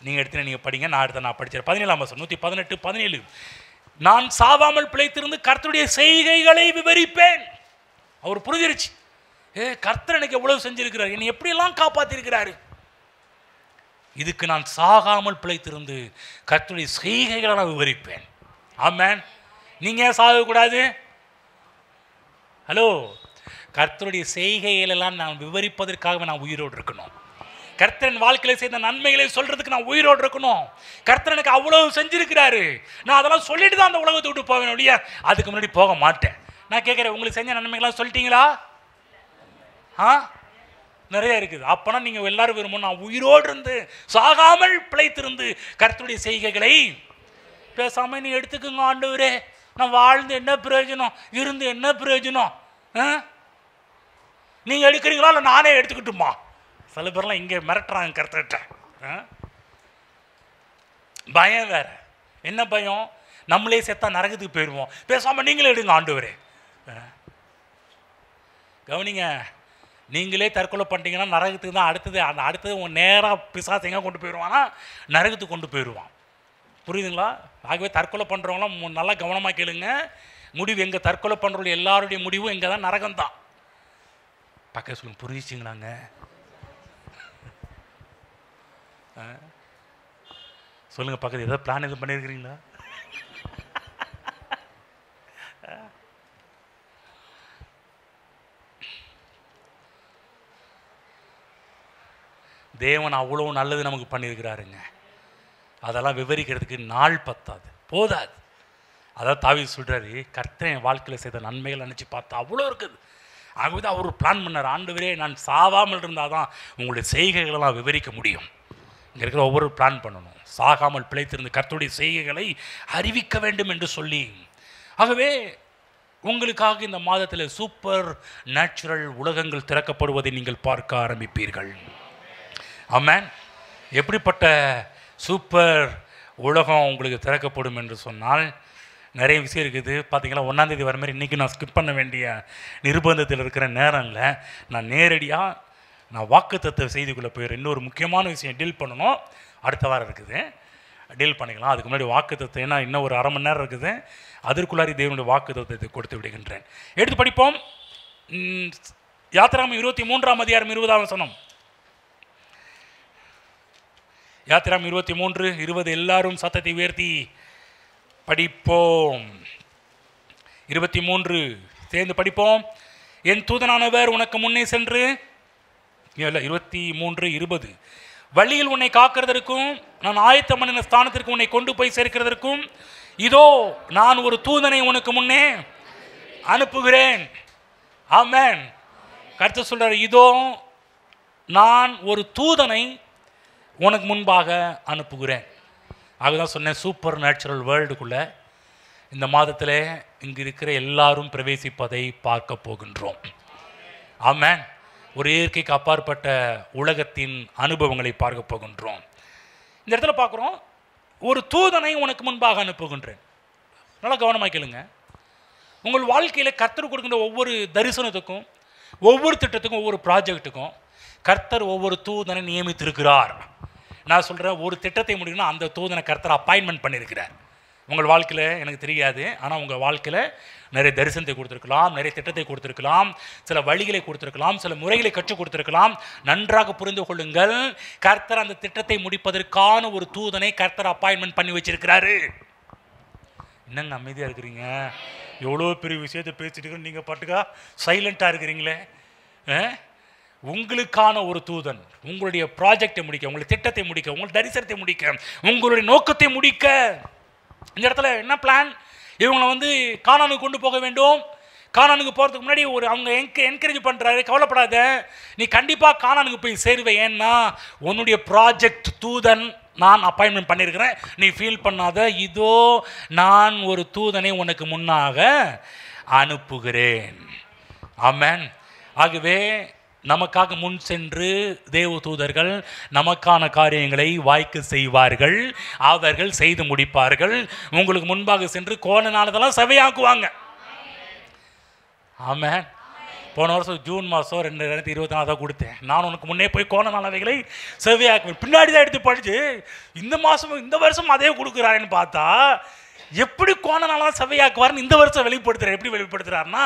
நீங்கள் எடுத்து நீங்கள் படிங்க, நான் எடுத்த நான் படித்தேன் 17ஆம் வசனம் 118, 17. நான் சாவாமல் பிழைத்திருந்து கர்த்தருடைய செய்கைகளை விவரிப்பேன். அவர் புரிஞ்சிருச்சு, கர்த்தர் எனக்கு எவ்வளவு செஞ்சிருக்கிறார், என்னை எப்படியெல்லாம் காப்பாற்றிருக்கிறாரு, இதுக்கு நான் சாகாமல் பிழைத்திருந்து கர்த்தருடைய செய்கைகளை நான் விவரிப்பேன். ஆமென். நீங்க ஏன் சாகக்கூடாது? ஹலோ, கர்த்தருடைய செய்கைகளெல்லாம் நான் விவரிப்பதற்காக நான் உயிரோடு இருக்கணும். கர்த்தரின் வாழ்க்கையில் செய்த நன்மைகளை சொல்றதுக்கு நான் உயிரோடு இருக்கணும். கர்த்தர் எனக்கு அவ்வளவு செஞ்சிருக்கிறாரு, நான் அதெல்லாம் சொல்லிட்டு தான் அந்த உலகத்தை விட்டு போவேன் ஒழிய அதுக்கு முன்னாடி போக மாட்டேன். நான் கேட்குறேன், உங்களுக்கு செஞ்ச நன்மைகளாம் சொல்லிட்டீங்களா? நிறைய இருக்குது. அப்போனா நீங்கள் எல்லாரும் விரும்பும், நான் உயிரோடு இருந்து சாகாமல் பிழைத்திருந்து கர்த்தருடைய செய்கைகளை பேசாமல் நீ எடுத்துக்குங்க ஆண்டவரே, நான் வாழ்ந்து என்ன பிரயோஜனம், இருந்து என்ன பிரயோஜனம், நீங்கள் எடுக்கிறீங்களா இல்லை நானே எடுத்துக்கிட்டுமா? சில பேர்லாம் இங்கே மிரட்டுறாங்க கர்த்தர்கிட்ட. பயம் வேற. என்ன பயம்? நம்மளே செத்தா நரகத்துக்கு போயிடுவோம், பேசாமல் நீங்களே எடுங்க ஆண்டவரே. கவனிங்க, நீங்களே தற்கொலை பண்ணிட்டீங்கன்னா நரகத்துக்கு தான் அடுத்தது உங்கள் நேராக பிசாசு எங்கே கொண்டு போயிடுவான்னா நரகத்துக்கு கொண்டு போயிடுவான். புரியுதுங்களா? ஆகவே தற்கொலை பண்ணுறவங்களாம் நல்லா கவனமாக கேளுங்க. முடிவு எங்கே? தற்கொலை பண்ணுறவங்க எல்லாருடைய முடிவும் எங்கே தான்? நரகம்தான். பக்கம் சொல்லுங்க, புரிஞ்சிச்சிங்களாங்க? சொல்லுங்கள் பக்கத்து, ஏதாவது பிளான் எதுவும் பண்ணியிருக்கிறீங்களா? தேவன் அவ்வளோ நல்லது நமக்கு பண்ணியிருக்கிறாருங்க. அதெல்லாம் விவரிக்கிறதுக்கு நாள் பத்தாது, போதாது. அதான் தாவீது சொல்கிறாரு, கர்த்தர் என் வாழ்க்கையில் செய்த நன்மைகள் நினச்சி பார்த்தா அவ்வளோ இருக்குது. ஆகவே தான் அவர் பிளான் பண்ணார், ஆண்டவரே நான் சாவாமல் இருந்தால் தான் உங்களுடைய செய்கைகளெல்லாம் விவரிக்க முடியும். இங்கே இருக்கிற ஒவ்வொரு பிளான் பண்ணணும், சாகாமல் பிழைத்திருந்து கர்த்தருடைய செய்கைகளை அறிவிக்க வேண்டும் என்று சொல்லி. ஆகவே உங்களுக்காக இந்த மாதத்தில் சூப்பர் நேச்சுரல் உலகங்கள் திறக்கப்படுவதை நீங்கள் பார்க்க ஆரம்பிப்பீர்கள். ஆமென். எப்படிப்பட்ட சூப்பர் உலகம் உங்களுக்கு திறக்கப்படும் என்று சொன்னால் நிறைய விஷயம் இருக்குது. பார்த்தீங்களா, 1ஆம் தேதி வர மாதிரி இன்றைக்கி நான் ஸ்கிப் பண்ண வேண்டிய நிர்பந்தத்தில் இருக்கிற நேரம்ல நான் நேரடியாக வாக்குத்தத்த செய்திக்குள்ளே போயிடுறேன். இன்னொரு முக்கியமான விஷயம் டீல் பண்ணணும், அடுத்த வாரம் இருக்குது, டீல் பண்ணிக்கலாம். அதுக்கு முன்னாடி வாக்குத்தத்தை, ஏன்னா இன்னும் ஒரு அரை மணி நேரம் இருக்குது, அதற்குள்ளாரி தேவனுடைய வாக்குத்தத்தை கொடுத்து விடுகின்றேன். எடுத்து படிப்போம். யாத்திராகமம் 23ஆம் அதிகாரம் 20ஆம் வசனம். யாத்திராகமம் 23:20. எல்லாரும் சத்தத்தை உயர்த்தி படிப்போம். 23 சேர்ந்து படிப்போம். என் தூதனானவர் உனக்கு முன்னே சென்று, 23:20, வழியில் உன்னை காக்கிறதற்கும் நான் ஆயத்தம் பண்ணின ஸ்தானத்திற்கு உன்னை கொண்டு போய் சேர்க்கிறதற்கும் இதோ நான் ஒரு தூதனை உனக்கு முன்னே அனுப்புகிறேன். ஆமென். கர்த்தர் சொல்றார், இதோ நான் ஒரு தூதனை உனக்கு முன்பாக அனுப்புகிறேன். அதுதான் சொன்னேன், சூப்பர் நேச்சுரல் வேர்ல்டுக்குள்ளே இந்த மாதத்தில் இங்கே இருக்கிற எல்லாரும் பிரவேசிப்பதை பார்க்க போகின்றோம். ஆமென். ஒரு இயற்கைக்கு அப்பாற்பட்ட உலகத்தின் அனுபவங்களை பார்க்க போகின்றோம். இந்த இடத்துல பார்க்குறோம், ஒரு தூதனை உனக்கு முன்பாக அனுப்புகின்றேன். நல்லா கவனமாக கேளுங்க. உங்கள் வாழ்க்கையில் கர்த்தர் கொடுக்கின்ற ஒவ்வொரு தரிசனத்துக்கும், ஒவ்வொரு திட்டத்துக்கும், ஒவ்வொரு ப்ராஜெக்ட்டுக்கும் கர்த்தர் ஒவ்வொரு தூதனை நியமித்திருக்கிறார். நான் சொல்கிறேன், ஒரு திட்டத்தை முடிக்கணும்னா அந்த தூதனை கர்த்தர் அப்பாயின்மெண்ட் பண்ணியிருக்கிறார். உங்கள் வாழ்க்கையில் எனக்கு தெரியாது, ஆனால் உங்கள் வாழ்க்கையில் நிறைய தரிசனத்தை கொடுத்துருக்கலாம், நிறைய திட்டத்தை கொடுத்துருக்கலாம், சில வழிகளை கொடுத்துருக்கலாம், சில முறைகளை கற்றுக் கொடுத்துருக்கலாம். நன்றாக புரிந்து கொள்ளுங்கள், கர்த்தர் அந்த திட்டத்தை முடிப்பதற்கான ஒரு தூதனை கர்த்தர் அப்பாயின்மெண்ட் பண்ணி வச்சிருக்கிறாரு. என்னங்க அமைதியாக இருக்கிறீங்க? எவ்வளோ பெரிய விஷயத்தை பேசிட்டு நீங்கள் பாட்டுக்கா சைலண்ட்டாக இருக்கிறீங்களே. உங்களுக்கான ஒரு தூதன் உங்களுடைய ப்ராஜெக்டை முடிக்க, உங்களுடைய திட்டத்தை முடிக்க, உங்களுடைய தரிசனத்தை முடிக்க, உங்களுடைய நோக்கத்தை முடிக்க. இந்த இடத்துல என்ன பிளான்? இவங்களை வந்து கானானுக்கு கொண்டு போக வேண்டும். கானானுக்கு போகிறதுக்கு முன்னாடி அவங்க என்கரேஜ் பண்ணுறாரு, கவலைப்படாத, நீ கண்டிப்பாக கானானுக்கு போய் சேருவேன், ஏன்னா உன்னுடைய ப்ராஜெக்ட் தூதன் நான் அப்பாயின்மெண்ட் பண்ணியிருக்கிறேன், நீ ஃபீல் பண்ணாத, இதோ நான் ஒரு தூதனை உனக்கு முன்னாக அனுப்புகிறேன். ஆமென். ஆகவே நமக்காக முன் சென்று தேவ தூதர்கள் நமக்கான காரியங்களை வாய்க்க செய்வார்கள், அவர்கள் செய்து முடிப்பார்கள். உங்களுக்கு முன்பாக சென்று கோணனானதெல்லாம் செவையாக்குவாங்க. ஆமென். போன வருஷம் ஜூன் மாதம் 2024 தான் கொடுத்தேன். நான் உனக்கு முன்னே போய் கோணனானவைகளை செவையாக்குவேன். பின்னாடி தான் எடுத்து படித்து இந்த வருஷம் அதே கொடுக்குறாருன்னு பார்த்தா எப்படி கோணனாலாம் செவையாக்குவார்னு இந்த வருஷம் வெளிப்படுத்துறாரு. எப்படி வெளிப்படுத்துறாருன்னா,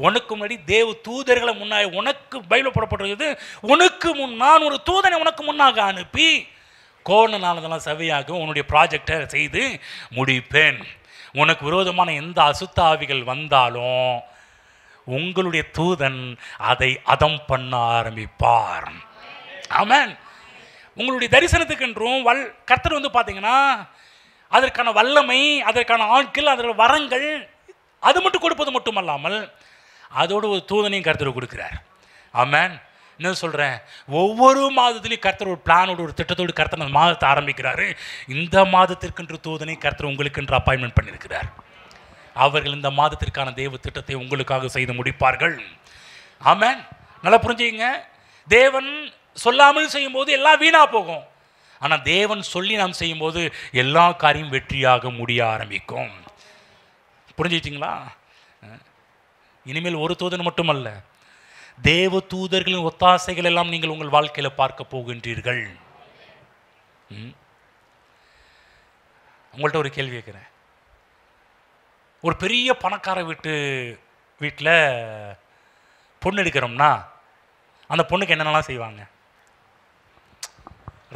உனக்கு முன்னாடி தேவ தூதர்களை முன்னாடி, உனக்கு பைபிள் போடப்பட்டிருக்குது, உனக்கு நான் ஒரு தூதனை உனக்கு முன்னாக அனுப்பி கோணனானதெல்லாம் செவையாக்கும், உன்னுடைய ப்ராஜெக்டை செய்து முடிப்பேன். உனக்கு விரோதமான எந்த அசுத்த ஆவிகள் வந்தாலும் உங்களுடைய தூதன் அதை அதம் பண்ண ஆரம்பிப்பார். ஆமென். உங்களுடைய தரிசனத்துக்கென்றும் கர்த்தர் வந்து பார்த்தீங்கன்னா அதற்கான வல்லமை, அதற்கான ஆட்கள், அதற்கான வரங்கள் அது மட்டும் கொடுப்பது மட்டுமல்லாமல் அதோடு ஒரு தூதனையும் கர்த்தர் கொடுக்குறார். ஆமென். என்ன சொல்கிறேன், ஒவ்வொரு மாதத்துலையும் கர்த்தர் ஒரு பிளானோடு, ஒரு திட்டத்தோடு கர்த்தர் அந்த மாதத்தை ஆரம்பிக்கிறாரு. இந்த மாதத்திற்கென்று தூதனை கர்த்தர் உங்களுக்கென்று அப்பாயின்மெண்ட் பண்ணியிருக்கிறார். அவர்கள் இந்த மாதத்திற்கான தேவ திட்டத்தை உங்களுக்காக செய்து முடிப்பார்கள். ஆமென். நல்லா புரிஞ்சுங்க. தேவன் சொல்லாமல் செய்யும்போது எல்லாம் வீணா போகும். ஆனால் தேவன் சொல்லி நாம் செய்யும்போது எல்லா காரியம் வெற்றியாக முடிய ஆரம்பிக்கும். புரிஞ்சுக்கிட்டீங்களா? இனிமேல் ஒரு தூதன் மட்டுமல்ல, தேவ தூதர்களின் ஒத்தாசைகள் எல்லாம் நீங்கள் உங்கள் வாழ்க்கையில் பார்க்க போகின்றீர்கள். உங்கள்கிட்ட ஒரு கேள்வி கேட்குறேன். ஒரு பெரிய பணக்கார வீட்டில் பொண்ணு எடுக்கிறோம்னா அந்த பொண்ணுக்கு என்னென்னலாம் செய்வாங்க?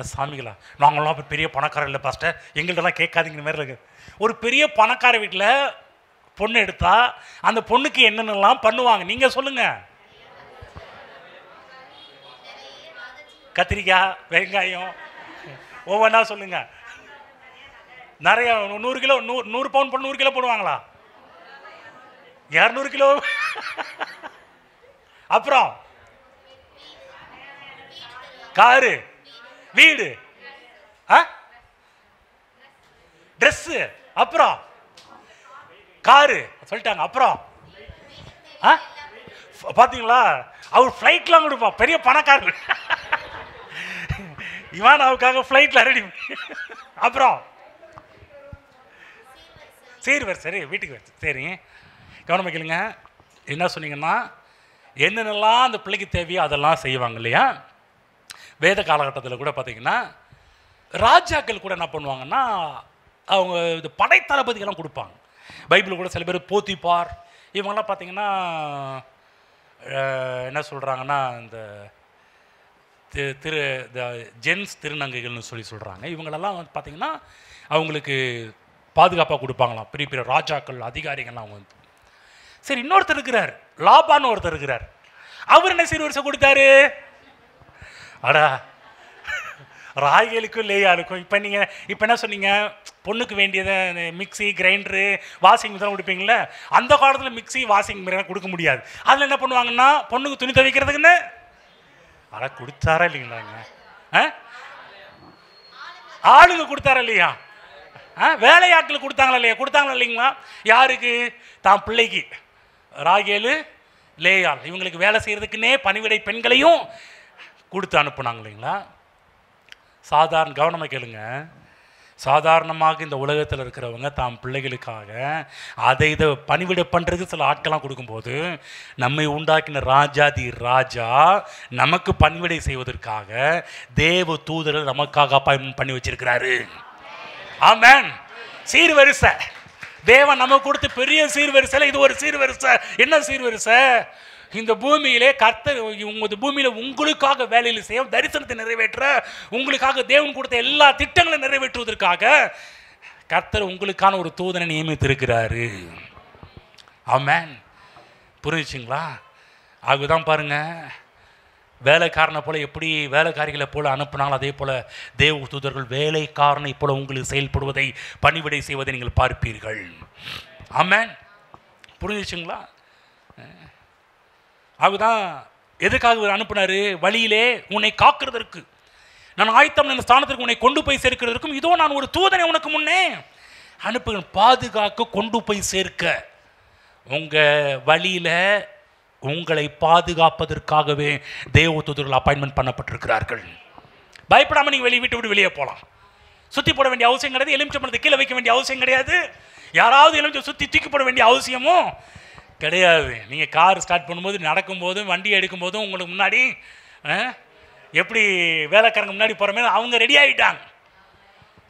சாமிகளா, நாங்களாம் இப்போ பெரிய பணக்காரர் இல்லை பாஸ்டர், எங்கள்கிட்டலாம் கேட்காதீங்கிற மாதிரி இருக்கு. ஒரு பெரிய பணக்கார வீட்டில் பொண்ணு எடுத்தா அந்த பொண்ணுக்கு என்னென்னலாம் பண்ணுவாங்க நீங்கள் சொல்லுங்கள். கத்திரிக்காய், வெங்காயம், ஒவ்வொன்றா சொல்லுங்கள். நிறைய 100 கிலோ 100 பவுன் பண்ண 100 கிலோ போடுவாங்களா? 200 கிலோ. அப்புறம் காரு, வீடு, ட்ரெஸ்ஸு, அப்புறம் காரு சொல்லிட்டாங்க. அப்புறம் பார்த்தீங்களா, அவர் ஃப்ளைட்லாம் கொடுப்பான், பெரிய பணக்காரர். இவன் அவருக்காக ஃப்ளைட்டில் ரெடி. அப்புறம் சரி வீட்டுக்கு வச்சு. சரி, கவனமாக கேளுங்க. என்ன சொன்னீங்கன்னா, என்னென்னலாம் அந்த பிள்ளைக்கு தேவையோ அதெல்லாம் செய்வாங்க இல்லையா? வேத காலகட்டத்தில் கூட பார்த்தீங்கன்னா ராஜாக்கள் கூட என்ன பண்ணுவாங்கன்னா, அவங்க இது படைத்தளபதிகள்லாம் கொடுப்பாங்க. பைபிள் கூட சில பேர் போத்திபார் இவங்கெல்லாம் பார்த்தீங்கன்னா என்ன சொல்கிறாங்கன்னா, இந்த ஜென்ஸ் திருநங்கைகள்னு சொல்கிறாங்க. இவங்களெல்லாம் வந்து பார்த்திங்கன்னா அவங்களுக்கு பாதுகாப்பாக கொடுப்பாங்களாம், பெரிய பெரிய ராஜாக்கள், அதிகாரிகள்லாம். அவங்க வந்து சரி, இன்னொருத்தர் இருக்கிறார், லாபான்னு ஒருத்தர் இருக்கிறார். அவர் என்ன சீர்வரிசை கொடுத்தாரு? அடா, ராகேலுக்கும் லேயாளுக்கும். இப்போ என்ன சொன்னீங்க, பொண்ணுக்கு வேண்டியதை மிக்சி, கிரைண்டரு, வாஷிங் மிஷின் கொடுப்பீங்களே, அந்த காலத்தில் மிக்சி, வாஷிங் மிஷின் கொடுக்க முடியாது. அதில் என்ன பண்ணுவாங்கன்னா, பொண்ணுக்கு துணி துவைக்கிறதுக்குன்னு அதான் கொடுத்தாரா இல்லைங்களாங்க? ஆளுங்க கொடுத்தாரா இல்லையா? வேலையாட்கள் கொடுத்தாங்களா இல்லையா? கொடுத்தாங்களா இல்லைங்களா? யாருக்கு? தான் பிள்ளைக்கு. ராகேலு, லேயாள் இவங்களுக்கு வேலை செய்கிறதுக்குன்னே பணிவிடை பெண்களையும் கொடுத்து அனுப்புனாங்க இல்லைங்களா? சாதாரண, கவனமாக கேளுங்க, சாதாரணமாக இந்த உலகத்தில் இருக்கிறவங்க தாம் பிள்ளைகளுக்காக அதை இதை பணிவிடை பண்ணுறதுக்கு சில ஆட்கள்லாம் கொடுக்கும்போது, நம்மை உண்டாக்கின ராஜாதி ராஜா நமக்கு பணிவிடை செய்வதற்காக தேவ தூதர்கள் நமக்காக அப்பாயின்மெண்ட் பண்ணி வச்சிருக்கிறாரு. ஆமென். சீர்வரிசை தேவன் நமக்கு கொடுத்த பெரிய சீர்வரிசையில் இது ஒரு சீர்வரிசை. என்ன சீர்வரிசை? இந்த பூமியிலே கர்த்தர் பூமியில் உங்களுக்காக வேலையில் செய்ய, தரிசனத்தை நிறைவேற்ற, உங்களுக்காக தேவன் கொடுத்த எல்லா திட்டங்களையும் நிறைவேற்றுவதற்காக கர்த்தர் உங்களுக்கான ஒரு தூதனை நியமித்திருக்கிறாரு. ஆமென். புரிஞ்சுங்களா? ஆகுதான் பாருங்க, வேலைக்காரனை போல எப்படி வேலைக்காரிகளை போல அனுப்புனாலும் அதே போல தேவ தூதர்கள் வேலைக்காரனை போல உங்களுக்கு செயல்படுவதை, பணிவிடை செய்வதை நீங்கள் பார்ப்பீர்கள். ஆமென். புரிஞ்சிச்சுங்களா? அதுதான் எதுக்காக இவர் அனுப்புனாரு? வழியிலே உன்னை காக்கிறதற்கு, நான் ஆயத்தம் என்ற ஸ்தானத்திற்கு உன்னை கொண்டு போய் சேர்க்கிறதற்கும் இதோ நான் ஒரு தூதனை உனக்கு முன்னே அனுப்புகிறேன். பாதுகாக்க, கொண்டு போய் சேர்க்க. உங்கள் வழியில் உங்களை பாதுகாப்பதற்காகவே தேவ தூதர்கள் அப்பாயின்மெண்ட் பண்ணப்பட்டிருக்கிறார்கள். பயப்படாமல் நீங்கள் வீட்டை விட்டு வெளியே போகலாம். சுற்றி போட வேண்டிய அவசியம் கிடையாது. எலுமிச்சம்பழத்தை கீழே வைக்க வேண்டிய அவசியம் கிடையாது. யாராவது எலுமிச்சம் சுற்றி தூக்கி போட வேண்டிய அவசியமும் கிடையாது. நீங்கள் கார் ஸ்டார்ட் பண்ணும்போது, நடக்கும்போதும், வண்டியை எடுக்கும்போதும் உங்களுக்கு முன்னாடி எப்படி வேலைக்காரங்க முன்னாடி போகிற மாதிரி அவங்க ரெடி ஆகிட்டாங்க.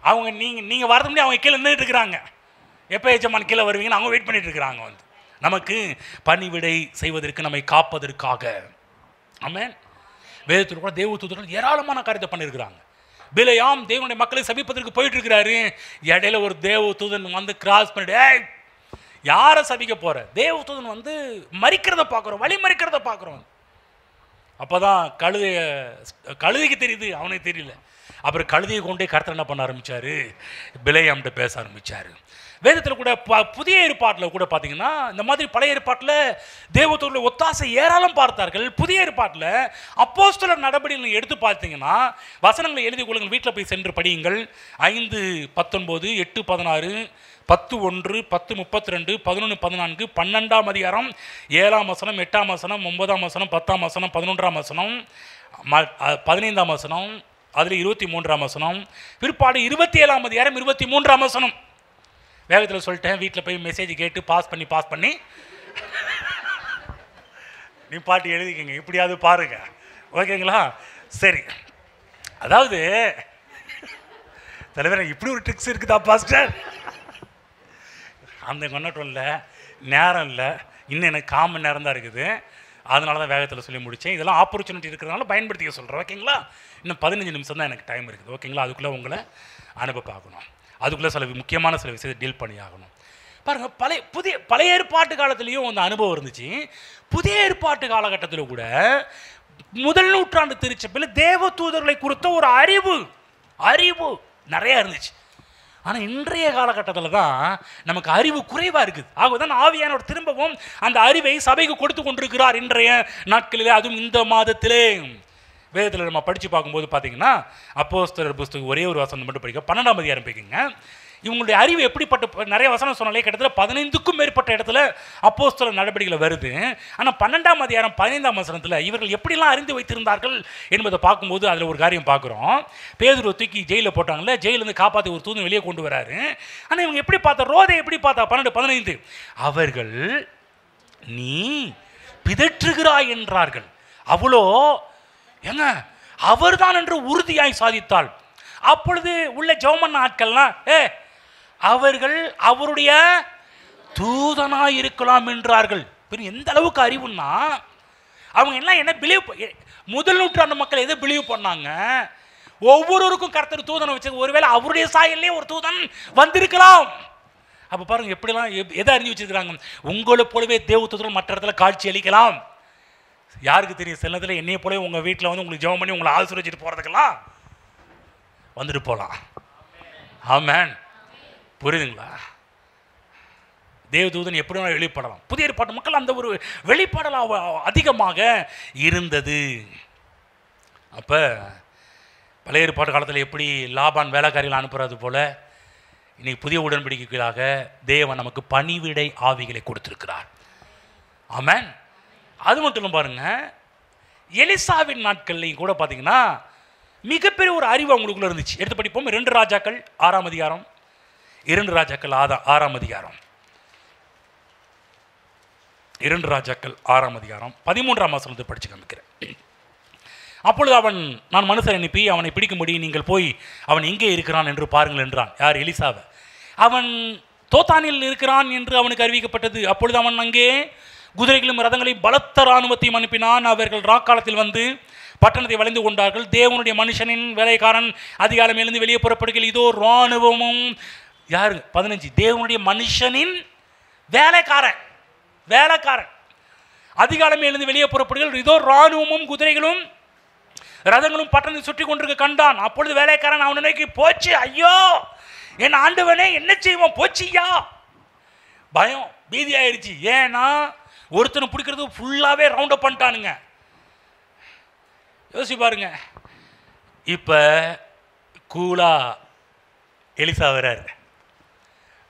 அவங்க நீங்கள் வரது முன்னாடி அவங்க கீழே நின்றுட்டு இருக்கிறாங்க. எப்போ எஜமான் கீழே வருவீங்கன்னு அவங்க வெயிட் பண்ணிட்டு இருக்கிறாங்க. வந்து நமக்கு பணிவிடை செய்வதற்கு, நம்மை காப்பதற்காக. ஆமென். வேதத்தில் கூட தேவ தூதர்கள் ஏராளமான காரியத்தை பண்ணியிருக்கிறாங்க. பிலேயாம் தேவனுடைய மக்களை சபிப்பதற்கு போயிட்டு இருக்கிறாரு. இடையில ஒரு தேவ தூதன் வந்து கிராஸ் பண்ணிட்டு, யாரை சபிக்க போற? தேவ தூதன் வந்து மறிக்கிறத பார்க்குறோம், வழி மறிக்கிறத பார்க்குறோம். அப்போதான் கழுதைக்கு தெரியுது, அவனுக்கு தெரியல. அப்புறம் கழுதையை கொண்டே கர்த்தர் என்ன பண்ண ஆரம்பித்தார்? பிலேயாம்கிட்ட பேச ஆரம்பித்தார். வேதத்தில் கூட புதிய ஏற்பாட்டில் கூட பார்த்தீங்கன்னா இந்த மாதிரி பழைய ஏற்பாட்டில் தேவதூதர்களுடைய ஒத்தாசை ஏராளம் பார்த்தார்கள். புதிய ஏற்பாட்டில் அப்போஸ்தலர் நடபடிகளை எடுத்து பார்த்தீங்கன்னா வசனங்களை எழுதி கொள்ளுங்கள், வீட்டில் போய் சென்று படியுங்கள். 5:19, 8:16, 10:1, 10:32, 11:14, 12ஆம் அதிகாரம் 7ஆம் வசனம், 8ஆம் வசனம், 9ஆம் வசனம், 10ஆம் வசனம், 11ஆம் வசனம், 15ஆம் வசனம், அதில் 23ஆம் வசனம், பிற்பாடு 27ஆம் அதிகாரம் 23ஆம் வசனம். வேகத்தில் சொல்லிட்டேன், வீட்டில் போய் மெசேஜ் கேட்டு பாஸ் பண்ணி நீ பாட்டு எழுதிக்கங்க, இப்படியாவது பாருங்க. ஓகேங்களா? சரி. அதாவது தலைவர் இப்படி ஒரு ட்ரிக்ஸ் இருக்குதா பாஸ்டர்? அந்த கொண்டாட்டம் இல்லை, நேரம் இல்லை, இன்னும் எனக்கு 1/4 மணி நேரம் தான் இருக்குது. அதனால தான் வேகத்தில் சொல்லி முடித்தேன். இதெல்லாம் ஆப்பர்ச்சுனிட்டி இருக்கிறதுனால பயன்படுத்திக்க சொல்கிறேன். ஓகேங்களா? இன்னும் 15 நிமிஷம் தான் எனக்கு டைம் இருக்குது. ஓகேங்களா? அதுக்குள்ளே உங்களை அனுப்ப பார்க்கணும். அதுக்குள்ளே சில முக்கியமான சில விஷயத்தை டீல் பண்ணி ஆகணும். பாருங்கள், பழைய ஏற்பாட்டு காலத்துலேயும் அந்த அனுபவம் இருந்துச்சு. புதிய ஏற்பாட்டு காலகட்டத்தில் கூட முதல் நூற்றாண்டு திருச்சபையில் தேவ தூதர்களை குறித்த ஒரு அறிவு நிறையா இருந்துச்சு. ஆனால் இன்றைய காலகட்டத்தில் தான் நமக்கு அறிவு குறைவாக இருக்குது. ஆகதான் ஆவியானவர் திரும்பவும் அந்த அறிவை சபைக்கு கொடுத்து கொண்டிருக்கிறார் இன்றைய நாட்களிலே, அதுவும் இந்த மாதத்திலே. வேதத்தில் நம்ம படித்து பார்க்கும்போது பார்த்தீங்கன்னா அப்போஸ்தலர் புஸ்தகம் ஒரே ஒரு வசனம் மட்டும் படிக்க, 12ஆம் அதிகாரம் போய்க்குங்க. இவங்களுடைய அறிவு எப்படிப்பட்ட, நிறைய வசனம் சொன்னாலே கிட்டத்தட்ட 15க்கும் மேற்பட்ட இடத்துல அப்போஸ்தலர் நடவடிக்கைகள் வருது. ஆனால் 12ஆம் அதிகாரம் 15ஆம் வசனத்தில் இவர்கள் எப்படிலாம் அறிந்து வைத்திருந்தார்கள் என்பதை பார்க்கும்போது அதில் ஒரு காரியம் பார்க்குறோம். பேதுருவை தூக்கி ஜெயிலில் போட்டாங்களே, ஜெயிலிருந்து காப்பாற்றி ஒரு தூதன் வெளியே கொண்டு வராரு. ஆனால் இவங்க எப்படி பார்த்தா, ரோதை எப்படி பார்த்தா? 12-15 அவர்கள் நீ பிதற்றுகிறாய் என்றார்கள். அவ்வளோ ஏங்க அவர்தான் என்று உறுதியாய் சாதித்தாள். அப்பொழுது உள்ள ஜெபமண்ண ஆட்கள்லாம் அவர்கள் அவருடைய தூதனாய் இருக்கலாம் என்றார்கள். எந்த அளவுக்கு அறிவுன்னா அவங்க எல்லாம் என்ன பிலீவ், முதல் நூற்றாண்டு மக்கள் எதை பிலீவ் பண்ணாங்க? ஒவ்வொருவருக்கும் கர்த்தர் தூதனை வச்சது, ஒருவேளை அவருடைய சாயல்லே ஒரு தூதன் வந்திருக்கலாம். அப்போ பாருங்க எப்படிலாம் எதை அறிஞ்சு வச்சிருக்கிறாங்க. உங்களை போலவே தேவ தூதர்கள் மற்ற இடத்துல காட்சி அளிக்கலாம். யாருக்கு தெரியும்? சில நேரத்தில் என்னைய போலவே உங்கள் வீட்டில் வந்து உங்களுக்கு ஜெபம் பண்ணி உங்களை ஆசீர்வதிச்சிட்டு போகிறதுக்கெல்லாம் வந்துட்டு போகலாம். ஆமென். புரியுதுங்களா? தேவதூதன் எப்படி வெளிப்படலாம். புதிய ஏற்பாட்டு மக்கள் அந்த ஒரு வெளிப்பாடலாம் அதிகமாக இருந்தது. அப்போ பழைய ஏற்பாட்டு காலத்தில் எப்படி லாபான் வேலைக்காரிகள் அனுப்புறது போல இன்னைக்கு புதிய உடன்படிக்கைகளாக தேவன் நமக்கு பணிவிடை ஆவிகளை கொடுத்திருக்கிறார். ஆமென். அது மட்டும் இல்லை பாருங்க, எலிசாவின் நாட்கள்லையும் கூட பார்த்தீங்கன்னா மிகப்பெரிய ஒரு அறிவு அவங்களுக்குள்ள இருந்துச்சு. எடுத்து படிப்போம். 2 ராஜாக்கள் 6ஆம் அதிகாரம், 2 ராஜாக்கள் 6ஆம் அதிகாரம், 2 ராஜாக்கள் 6ஆம் அதிகாரம் 13ஆம் வசனத்தை படிச்சு காமிக்கிறேன். அப்பொழுது அவன், நான் மனுஷரை அனுப்பி அவனை பிடிக்கும்படி நீங்கள் போய் அவன் எங்கே இருக்கிறான் என்று பாருங்கள் என்றான். யார்? எலிசாவை. அவன் தோத்தானில் இருக்கிறான் என்று அவனுக்கு அறிவிக்கப்பட்டது. அப்பொழுது அவன் அங்கே குதிரைகளும் ரதங்களையும் பலத்த இராணுவத்தையும் அனுப்பினான். அவர்கள் ராக்காலத்தில் வந்து பட்டணத்தை வளைந்து கொண்டார்கள். தேவனுடைய மனுஷனின் வேலைக்காரன் அதிகாலம் எழுந்து வெளியே புறப்படுகையில் இதோ இராணுவமும், யாரு? 15, தேவனுடைய மனுஷனின் வேலைக்காரன் அதிகாலம் எழுந்து வெளியே புறப்படுகையில் இதோ இராணுவமும் குதிரைகளும் ரதங்களும் பட்டணத்தை சுற்றி கொண்டிருக்க கண்டான். அப்பொழுது வேலைக்காரன் அவனை நோக்கி, போச்சு, ஐயோ என் ஆண்டவனே, என்ன செய்வோம், போச்சியா, பயம் பீதி ஆயிடுச்சு. ஏன்னா ஒருத்தனை பிடிக்கிறது ஃபுல்லாகவே ரவுண்ட் அப் பண்ணிட்டானுங்க. யோசிச்சு பாருங்க. இப்போ கூலா எலிசா வர்றாரு.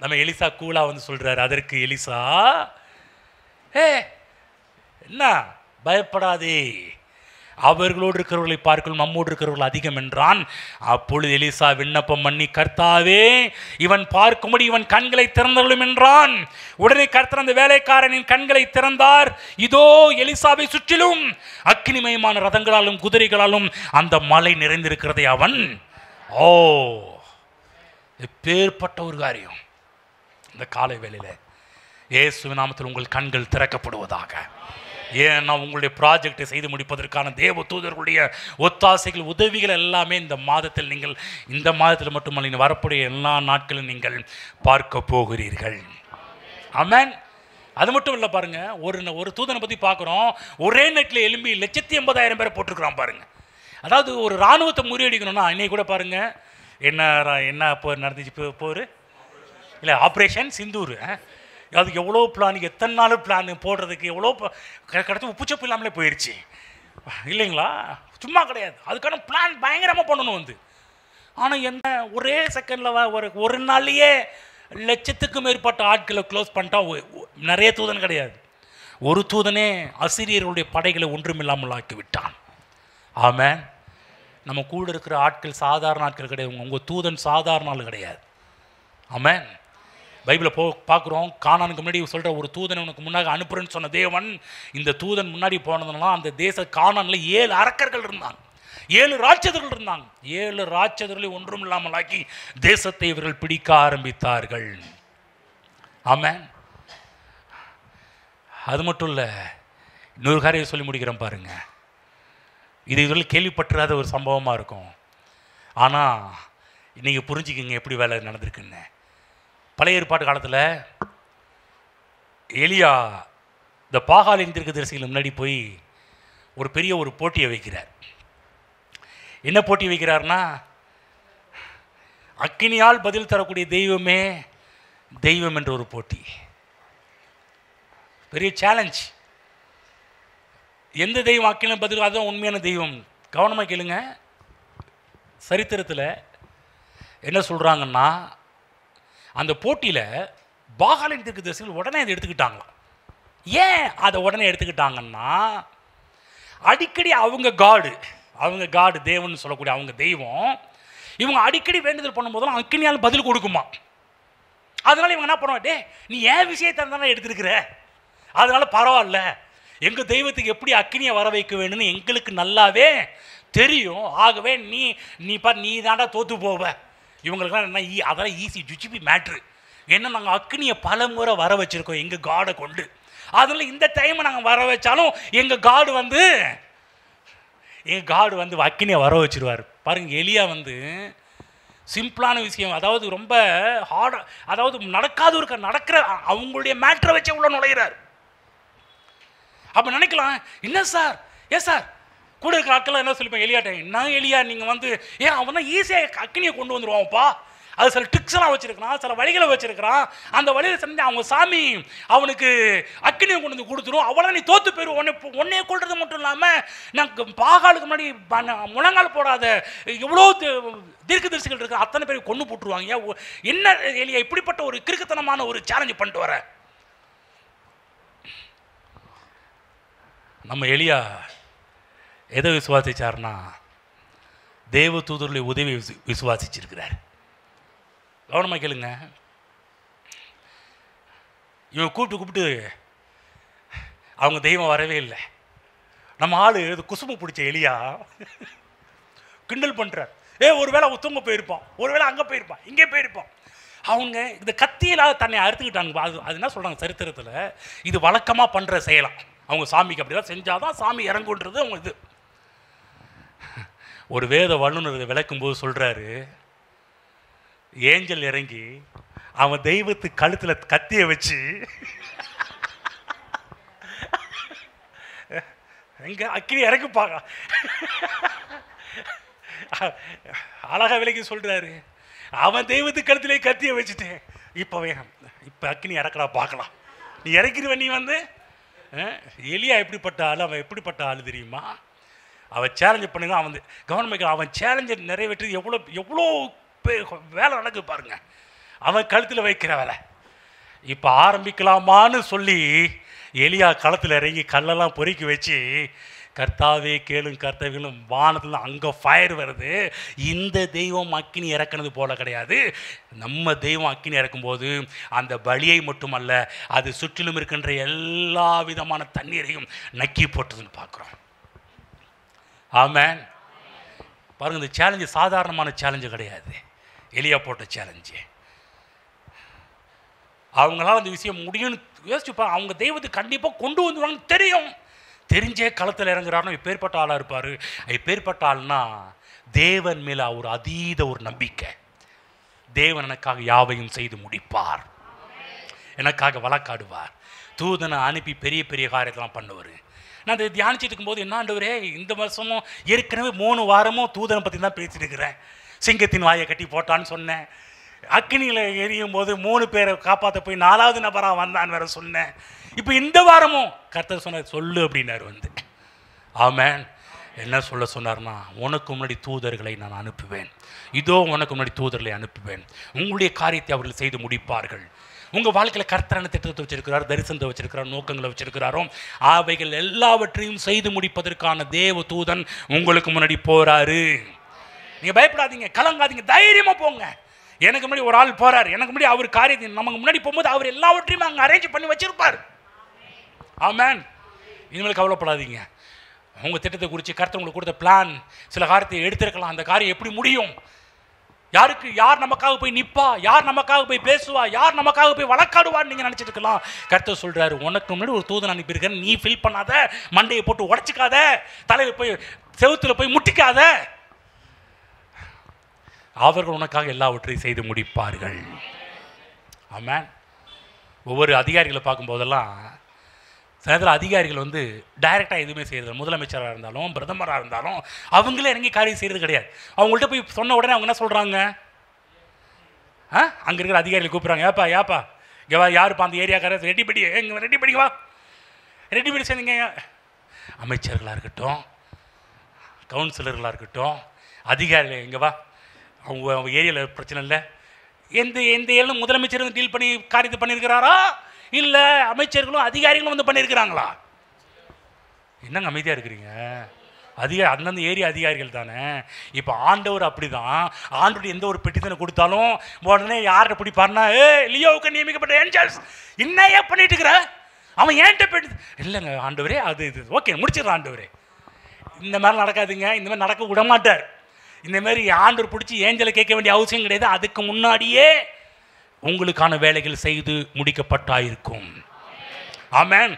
நம்ம எலிசா கூலா வந்து சொல்கிறாரு. அதற்கு எலிசா, என்ன பயப்படாதே, அவர்களோடு இருக்கிறவர்களை பார்க்கலும் நம்மோடு இருக்கிறவர்கள் அதிகம் என்றான். அப்பொழுது எலிசா விண்ணப்பம் பண்ணி, கர்த்தாவே, இவன் பார்க்கும்படி இவன் கண்களை திறந்தள்ளும் என்றான். உடனே கர்த்தர் அந்த வேலைக்காரனின் கண்களை திறந்தார். இதோ எலிசாவை சுற்றிலும் அக்கினிமயமான ரதங்களாலும் குதிரைகளாலும் அந்த மலை நிறைந்திருக்கிறதை அவன் எப்பேற்பட்ட ஒரு காரியம். இந்த காலை வேளையில் இயேசுவின் நாமத்தில் உங்கள் கண்கள் திறக்கப்படுவதாக. ஏன்னா உங்களுடைய ப்ராஜெக்டை செய்து முடிப்பதற்கான தேவ தூதர்களுடைய ஒத்தாசைகள் உதவிகள் எல்லாமே இந்த மாதத்தில், நீங்கள் இந்த மாதத்தில் மட்டுமல்ல வரக்கூடிய எல்லா நாட்களும் நீங்கள் பார்க்க போகிறீர்கள். ஆமென். அது மட்டும் இல்லை பாருங்க, ஒரு தூதனை பற்றி பார்க்குறோம். ஒரே நெட்டில் எலும்பி 180,000 பேரை போட்டிருக்கிறான் பாருங்க. அதாவது ஒரு இராணுவத்தை முறியடிக்கணும்னா இன்னைக்கு கூட பாருங்க என்ன போர் நடந்துச்சு. போர் இல்லை, ஆப்ரேஷன் சிந்தூர். அதுக்கு எவ்வளோ பிளான், எத்தனை நாள் பிளான் போடுறதுக்கு எவ்வளோ கிடச்சி உப்புச்சப்பு இல்லாமலே போயிடுச்சு இல்லைங்களா? சும்மா கிடையாது, அதுக்கான பிளான் பயங்கரமாக பண்ணணும் வந்து. ஆனால் என்ன, ஒரே செகண்டில் ஒரு நாள்லேயே 1,00,000க்கும் மேற்பட்ட ஆட்களை க்ளோஸ் பண்ணிட்டா. நிறைய தூதன் கிடையாது, ஒரு தூதனே அசிரியர்களுடைய படைகளை ஒன்றுமில்லாமல் ஆக்கி விட்டான். ஆமென். நம்ம கூட இருக்கிற ஆட்கள் சாதாரண ஆட்கள் கிடையாது. உங்கள் தூதன் சாதாரண ஆள் கிடையாது. ஆமென். பைபிளை பார்க்குறோம். கானானுக்கு முன்னாடி சொல்கிற ஒரு தூதனை உனக்கு முன்னாடி அனுப்புறேன்னு சொன்ன தேவன், இந்த தூதன் முன்னாடி போனதுனால அந்த தேச கானானில் 7 அரக்கர்கள் இருந்தாங்க, 7 ராட்சதர்கள் இருந்தாங்க. 7 ராட்சதர்களை ஒன்றும் இல்லாமல் ஆக்கி தேசத்தை இவர்கள் பிடிக்க ஆரம்பித்தார்கள். ஆமென். அது மட்டும் இல்லை, இன்னொரு காரியம் சொல்லி முடிக்கிறேன் பாருங்க. இது இதில் கேள்விப்பட்டுறாத ஒரு சம்பவமாக இருக்கும். ஆனால் நீங்கள் புரிஞ்சுக்கிங்க எப்படி வேலை நடந்திருக்குன்னு. பழைய ஏற்பாட்டு காலத்தில் எலியா இந்த பாகாலின் தீர்க்கதரிசிகள் முன்னாடி போய் ஒரு பெரிய ஒரு போட்டியை வைக்கிறார். என்ன போட்டி வைக்கிறார்னா, அக்கினியால் பதில் தரக்கூடிய தெய்வமே தெய்வம் என்ற ஒரு போட்டி. பெரிய சேலஞ்ச். எந்த தெய்வம் அக்கினியால் பதில், அதுதான் உண்மையான தெய்வம். கவனமாக கேளுங்க. சரித்திரத்தில் என்ன சொல்கிறாங்கன்னா, அந்த போட்டியில் பாகாலின் தீர்க்கதரிசிகள் உடனே அதை எடுத்துக்கிட்டாங்களாம். ஏன் அதை உடனே எடுத்துக்கிட்டாங்கன்னா, அடிக்கடி அவங்க காடு தேவன் சொல்லக்கூடிய அவங்க தெய்வம், இவங்க அடிக்கடி வேண்டுதல் பண்ணும்போதெல்லாம் அக்கினியால் பதில் கொடுக்குமா. அதனால இவங்க என்ன பண்ணுவாங்க, நீ ஏன் விஷயத்தை தானே எடுத்துருக்கிற, அதனால பரவாயில்ல, எங்கள் தெய்வத்துக்கு எப்படி அக்கினியை வர வைக்க வேணும்னு எங்களுக்கு நல்லாவே தெரியும், ஆகவே நீ தாண்டா தோற்று போவ. இவங்களுக்குலாம் என்ன, அதெல்லாம் ஈஸி, ஜுச்சிபி மேட்ரு. ஏன்னா நாங்கள் அக்னியை பல முறை வர வச்சுருக்கோம் எங்கள் காடை கொண்டு. அதனால் இந்த டைமை நாங்கள் வர வச்சாலும் எங்கள் காடு வந்து அக்னியை வர வச்சுருவார். பாருங்கள், எலியா வந்து சிம்பிளான விஷயம், அதாவது ரொம்ப ஹார்டாக, அதாவது நடக்கிற அவங்களுடைய மேட்ரை வச்சு உள்ள நுழையிறார். அப்போ நினைக்கலாம், என்ன சார், சார் கூட இருக்கிற ஆட்கள்லாம் என்ன சொல்லிப்பேன் எலியாட்டேன், என்ன எலியா நீங்கள் வந்து அவன் தான் ஈஸியாக அக்னியை கொண்டு வந்துடுவான்ப்பா, அது சில ட்ரிக்ஸ் எல்லாம் வச்சிருக்கிறான், சில வழிகளை வச்சிருக்கிறான், அந்த வழியில் செஞ்சு அவங்க சாமி அவனுக்கு அக்னியை கொண்டு வந்து கொடுத்துரும், அவ்வளோ நீ தோற்று போயிடும். உன்னையே கொள்றது மட்டும் இல்லாமல் நான் பாகாலுக்கு முன்னாடி முழங்கால் போடாத எவ்வளோ தீர்க்கதரிசிகள் இருக்கு, அத்தனை பேர் கொண்டு போட்டுருவாங்க. என்ன எலியா இப்படிப்பட்ட ஒரு கிறுக்குத்தனமான ஒரு சேலஞ்சு பண்ணிட்டு வர. நம்ம எலியா எதை விசுவாசிச்சார்னா, தேவ தூதருடைய உதவி விசுவாசிச்சிருக்கிறார். கவனமாக கேளுங்க. இவன் கூப்பிட்டு அவங்க தெய்வம் வரவே இல்லை. நம்ம ஆள் குசும்பு பிடிச்ச எலியா கிண்டல் பண்ணுறார். ஒருவேளை தூங்க போயிருப்பான், ஒருவேளை அங்கே போயிருப்பான், இங்கே போயிருப்பான். அவங்க இந்த கத்தியிலாக தன்னை அறுத்துக்கிட்டாங்க. அது என்ன சொல்கிறாங்க சரித்திரத்தில், இது வழக்கமாக பண்ணுற செய்யலாம். அவங்க சாமிக்கு அப்படி தான் செஞ்சாதான் சாமி இறங்குன்றது அவங்க இது. ஒரு வேத வல்லுநர் விளக்கும்போது சொல்கிறாரு, ஏஞ்சல் இறங்கி அவன் தெய்வத்து கழுத்தில் கத்தியை வச்சு எங்க அக்கினி இறக்குப்பாங்க. அழகா விலைக்கு சொல்கிறாரு, அவன் தெய்வத்து கழுத்திலே கத்தியை வச்சுட்டேன், இப்போ அக்கினி இறக்கடா பார்க்கலாம். நீ இறக்கிடுவ. நீ வந்து எலியா எப்படிப்பட்ட ஆள், அவன் எப்படிப்பட்ட ஆள் தெரியுமா? அவன் சேலஞ்சு பண்ணுங்க. அவன் கவர்மெண்ட் அவன் சேலஞ்சை நிறைவேற்றி எவ்வளோ வேலை நடக்குது பாருங்க. அவன் கழுத்தில் வைக்கிற வேலை. இப்போ ஆரம்பிக்கலாமான்னு சொல்லி எலியா களத்தில் இறங்கி கல்லெல்லாம் பொறுக்கி வச்சு, கர்த்தாவே கேளும் கர்த்தவிகளும் வானத்தில் அங்கே ஃபயர் வருது. இந்த தெய்வம் அக்கினி இறக்குனது போல கிடையாது. நம்ம தெய்வம் அக்கினி இறக்கும்போது அந்த பலியை மட்டுமல்ல, அது சுற்றிலும் இருக்கின்ற எல்லா விதமான தண்ணீரையும் நக்கி போட்டதுன்னு பார்க்குறோம். ஆமென். பாருங்கள், இந்த சேலஞ்சு சாதாரணமான சேலஞ்சு கிடையாது. எலியா போட்ட சேலஞ்சு. அவங்களால அந்த விஷயம் முடியும்னு யோசிச்சுப்பா. அவங்க தெய்வத்தை கண்டிப்பாக கொண்டு வந்துடுவாங்கன்னு தெரியும். தெரிஞ்சே களத்தில் இறங்குறாருன்னா எப்பேற்பட்ட ஆளாக இருப்பார். எப்பேற்பட்ட ஆள்னா தேவன் மேலே ஒரு அதீத ஒரு நம்பிக்கை. தேவன் எனக்காக யாவையும் செய்து முடிப்பார், எனக்காக வழக்காடுவார், தூதனை அனுப்பி பெரிய பெரிய காரியத்தெல்லாம் பண்ணுவார். நான் அதை தியானிச்சுட்டு இருக்கும்போது, என்ன ஆண்டவரே, இந்த வருஷமும் ஏற்கனவே 3 வாரமும் தூதனை பற்றி தான் பேசிட்டு இருக்கிறேன். சிங்கத்தின் வாயை கட்டி போட்டான்னு சொன்னேன். அக்கினியில் எரியும் போது 3 பேரை காப்பாற்ற போய் 4வது நபராக வந்தான்னு வேற சொன்னேன். இப்போ இந்த வாரமும் கர்த்தர் சொன்ன சொல்லு அப்படின்னாரு வந்து. ஆமென். என்ன சொல்ல சொன்னார்னா, உனக்கு முன்னாடி தூதர்களை நான் அனுப்புவேன். இதோ உனக்கு முன்னாடி தூதர்களை அனுப்புவேன். உங்களுடைய காரியத்தை அவர்கள் செய்து முடிப்பார்கள். உங்கள் வாழ்க்கையில் கர்த்தரான திட்டத்தை வச்சிருக்கிறார், தரிசனத்தை வச்சிருக்கிறார், நோக்கங்களை வச்சிருக்கிறாரோ அவைகள் எல்லாவற்றையும் செய்து முடிப்பதற்கான தேவ தூதன் உங்களுக்கு முன்னாடி போறாரு. நீங்கள் பயப்படாதீங்க, கலங்காதீங்க, தைரியமாக போங்க. எனக்கு முன்னாடி ஒரு ஆள் போறார். எனக்கு முன்னாடி அவர் காரியத்தை நமக்கு முன்னாடி போகும்போது அவர் எல்லாவற்றையும் அங்கே அரேஞ்ச் பண்ணி வச்சிருப்பார். ஆமென். இனிமேல் கவலைப்படாதீங்க. உங்கள் திட்டத்தை குறித்து கர்த்தர் உங்களுக்கு கொடுத்த பிளான், சில காரியத்தை எடுத்திருக்கலாம். அந்த காரியம் எப்படி முடியும், யார் நமக்காக போய் நிற்பா, யார் நமக்காக போய் பேசுவா, யார் நமக்காக போய் வழக்காடுவான்னு நீங்கள் நினச்சிட்டு இருக்கலாம். கர்த்தர் சொல்கிறாரு, உனக்கு முன்னாடி ஒரு தூதன் அனுப்பியிருக்கேன். நீ ஃபீல் பண்ணாத, மண்டையை போட்டு உடச்சிக்காத, தலையில் போய் செவுத்தில் போய் முட்டிக்காத. அவர்கள் உனக்காக எல்லாவற்றையும் செய்து முடிப்பார்கள். ஆமென். ஒவ்வொரு அதிகாரிகளை பார்க்கும்போதெல்லாம் சில நேரத்தில் அதிகாரிகள் வந்து டைரெக்டாக எதுவுமே செய்யறது. முதலமைச்சராக இருந்தாலும் பிரதமராக இருந்தாலும் அவங்களே இறங்கி காரியம் செய்கிறது கிடையாது. அவங்கள்ட்ட போய் சொன்ன உடனே அவங்க என்ன சொல்கிறாங்க, அங்கே இருக்கிற அதிகாரிகள் கூப்பிட்றாங்க, ஏப்பா இங்கே யாருப்பா அந்த ஏரியாக்கார ரெடி பண்ணி எங்கே ரெடி பண்ணிவா, ரெடி பண்ணி செய்யுங்க. அமைச்சர்களாக இருக்கட்டும், கவுன்சிலர்களாக இருக்கட்டும், அதிகாரிகள் எங்கே வா, அவங்க ஏரியாவில் பிரச்சனை இல்லை. எந்த ஏரியாலும் முதலமைச்சர் வந்து டீல் பண்ணி காரியத்தை பண்ணியிருக்கிறாரா, இல்லை அமைச்சர்களும் அதிகாரிகளும் வந்து பண்ணியிருக்கிறாங்களா? என்னங்க அமைதியாக இருக்கிறீங்க? அந்தந்த ஏரியா அதிகாரிகள் தானே. இப்போ ஆண்டவர் அப்படி தான். ஆண்டவர் எந்த ஒரு பெட்டித்தனை கொடுத்தாலும் உடனே யார்கிட்ட பிடிப்பாருன்னா, லியோவுக்கு நியமிக்கப்பட்ட ஏஞ்சல்ஸ் இன்னையே பண்ணிட்டு இருக்கிற அவன் ஏன்ட்ட பெட்டி இல்லைங்க ஆண்டவரே, அது இது ஓகே முடிச்சிடலாம் ஆண்டவரே. இந்த மாதிரி நடக்காதுங்க, இந்த மாதிரி நடக்க விட மாட்டார். இந்த மாதிரி ஆண்டவர் பிடிச்சி ஏஞ்சலை கேட்க வேண்டிய அவசியம் கிடையாது. அதுக்கு முன்னாடியே உங்களுக்கான வேலைகள் செய்து முடிக்கப்பட்டாயிருக்கும். ஆமென்.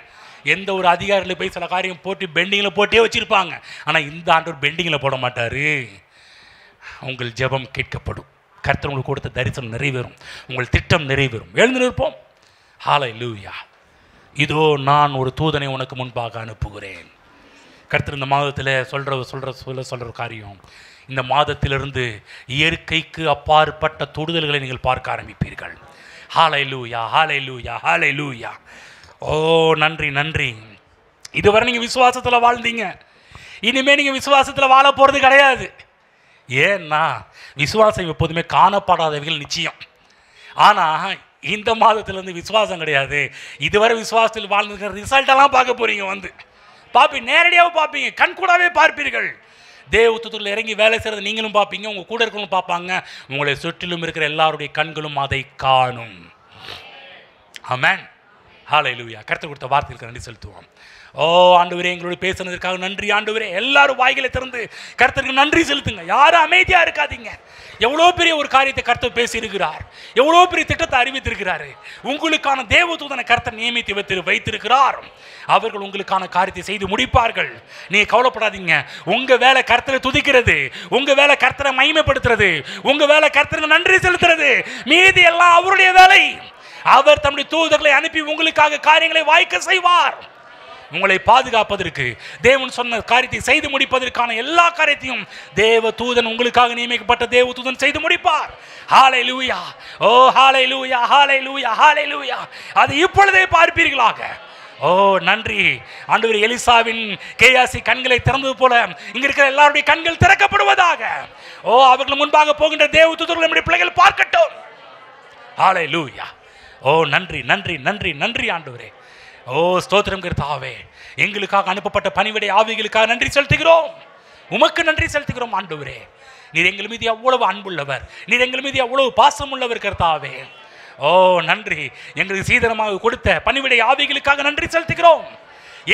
எந்த ஒரு அதிகாரியில் போய் சில காரியம் போட்டு பெண்டிங்கில் போட்டே வச்சுருப்பாங்க. ஆனால் இந்த ஆண்டவர் பெண்டிங்கில் போட மாட்டார். உங்கள் ஜெபம் கேட்கப்படும். கர்த்தர் உங்களுக்கு கொடுத்த தரிசனம் நிறைவேறும். உங்கள் திட்டம் நிறைவேறும். எழுந்து நிற்போம். ஹல்லேலூயா. இதோ நான் ஒரு தூதனை உனக்கு முன்பாக அனுப்புகிறேன். கர்த்தர் இந்த மாதத்தில் சொல்கிற காரியம், இந்த மாதத்திலிருந்து இயற்கைக்கு அப்பாற்பட்ட தொடுதல்களை நீங்கள் பார்க்க ஆரம்பிப்பீர்கள். ஹல்லேலூயா, ஹல்லேலூயா, ஹல்லேலூயா. ஓ நன்றி நன்றி. இதுவரை நீங்கள் விசுவாசத்தில் வாழ்ந்தீங்க, இனிமேல் நீங்கள் விசுவாசத்தில் வாழ போகிறது கிடையாது. ஏன்னா விசுவாசம் எப்போதுமே காணப்படாதவைகள் நிச்சயம். ஆனால் இந்த மாதத்திலேருந்து விசுவாசம் கிடையாது. இதுவரை விசுவாசத்தில் வாழ்ந்துக்கிற ரிசல்ட்டெல்லாம் பார்க்க போகிறீங்க. வந்து பார்ப்பீங்க, நேரடியாக பார்ப்பீங்க, கண் கூடவே பார்ப்பீர்கள். தேவதூதர்கள் இறங்கி வேலை செய்கிறது நீங்களும் பார்ப்பீங்க, உங்கள் கூட இருக்கிறவங்களும் பார்ப்பாங்க. உங்களை சுற்றிலும் இருக்கிற எல்லாருடைய கண்களும் அதை காணும். ஆமென். ஹல்லேலூயா. கர்த்தர் கொடுத்த வார்த்தைகளுக்கு நன்றி செலுத்துவோம். ஓ ஆண்டவரே, எங்களோட பேசுனதற்காக நன்றி ஆண்டவரே. எல்லாரும் வாய்களை திறந்து கர்த்தருக்கு நன்றி செலுத்துங்க. யாரும் அமைதியாக இருக்காதீங்க. எவ்வளோ பெரிய ஒரு காரியத்தை கர்த்தர் பேசியிருக்கிறார், எவ்வளோ பெரிய திட்டத்தை அறிவித்திருக்கிறாரு. உங்களுக்கான தேவதூதனை கர்த்தர் நியமித்து வைத்திருக்கிறார். அவர்கள் உங்களுக்கான காரியத்தை செய்து முடிப்பார்கள். நீங்க கவலைப்படாதீங்க. உங்க வேலை கர்த்தரை துதிக்கிறது, உங்க வேலை கர்த்தரை மகிமைப்படுத்துறது, உங்க வேலை கர்த்தருக்கு நன்றி செலுத்துறது. மீதி எல்லாம் அவருடைய வேலை. அவர் தம்முடைய தூதர்களை அனுப்பி உங்களுக்காக காரியங்களை வாய்க்க செய்வார். உங்களை பாதுகாப்பதற்கு, தேவன் சொன்ன காரியத்தை செய்து முடிப்பதற்கான எல்லா காரியத்தையும் தேவ தூதன், உங்களுக்காக நியமிக்கப்பட்ட தேவ தூதன் செய்து முடிப்பார். ஹல்லேலூயா, ஓ ஹல்லேலூயா, ஹல்லேலூயா, ஹல்லேலூயா. அது இப்பொழுதே பார்ப்பீர்களாக. ஓ நன்றி ஆண்டவரே. எலிசாவின் கேயாசி கண்களை திறந்தது போல இங்க இருக்கிற எல்லாருடைய கண்கள் திறக்கப்படுவதாக. ஓ அவர்கள் முன்பாக போகின்ற தேவ தூதர்கள் நம்முடைய பிள்ளைகள் பார்க்கட்டும். ஹல்லேலூயா. ஓ நன்றி நன்றி நன்றி நன்றி ஆண்டவரே. ஓ ஸ்தோத்திரம் கர்த்தாவே. எங்களுக்காக அனுப்பப்பட்ட பணிவிடை ஆவிகளுக்காக நன்றி செலுத்துகிறோம். உமக்கு நன்றி செலுத்துகிறோம் ஆண்டவரே. நீர் எங்கள் மீது எவ்வளவு அன்புள்ளவர், நீர் எங்கள் மீது எவ்வளவு பாசம் உள்ளவர் கர்த்தாவே. ஓ நன்றி. எங்களுக்கு சீதனமாக கொடுத்த பணிவிடை ஆவிகளுக்காக நன்றி செலுத்துகிறோம்.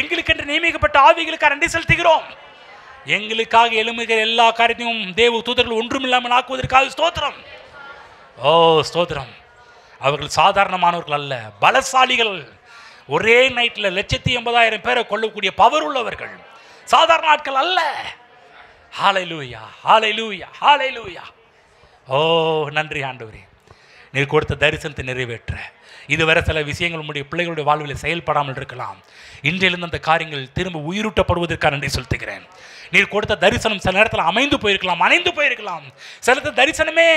எங்களுக்கு என்று நியமிக்கப்பட்ட ஆவிகளுக்காக நன்றி செலுத்துகிறோம். எங்களுக்காக எழுமுகிற எல்லா காரியத்தையும் தேவ தூதர்கள் ஒன்றுமில்லாமல் ஆக்குவதற்காக ஸ்தோத்திரம். ஓ ஸ்தோத்திரம். அவர்கள் சாதாரணமானவர்கள் அல்ல, பலசாலிகள். ஒரே நைட்டில் 180,000 பேரை கொல்லக்கூடிய பவர் உள்ளவர்கள், சாதாரண ஆட்கள் அல்ல. ஹல்லேலூயா, ஹல்லேலூயா, ஹல்லேலூயா. ஓ நன்றி ஆண்டவரே. நீர் கொடுத்த தரிசனத்தை நிறைவேற்ற இதுவரை சில விஷயங்கள் உங்களுடைய பிள்ளைகளுடைய வாழ்வில் செயல்படாமல் இருக்கலாம். இன்றையிலிருந்து அந்த காரியங்கள் திரும்ப உயிரூட்டப்படுவதற்காக நன்றி செலுத்துகிறேன். நீர் கொடுத்த தரிசனம் சில நேரத்தில் அமைந்து போயிருக்கலாம், அணைந்து போயிருக்கலாம். சில தரிசனமே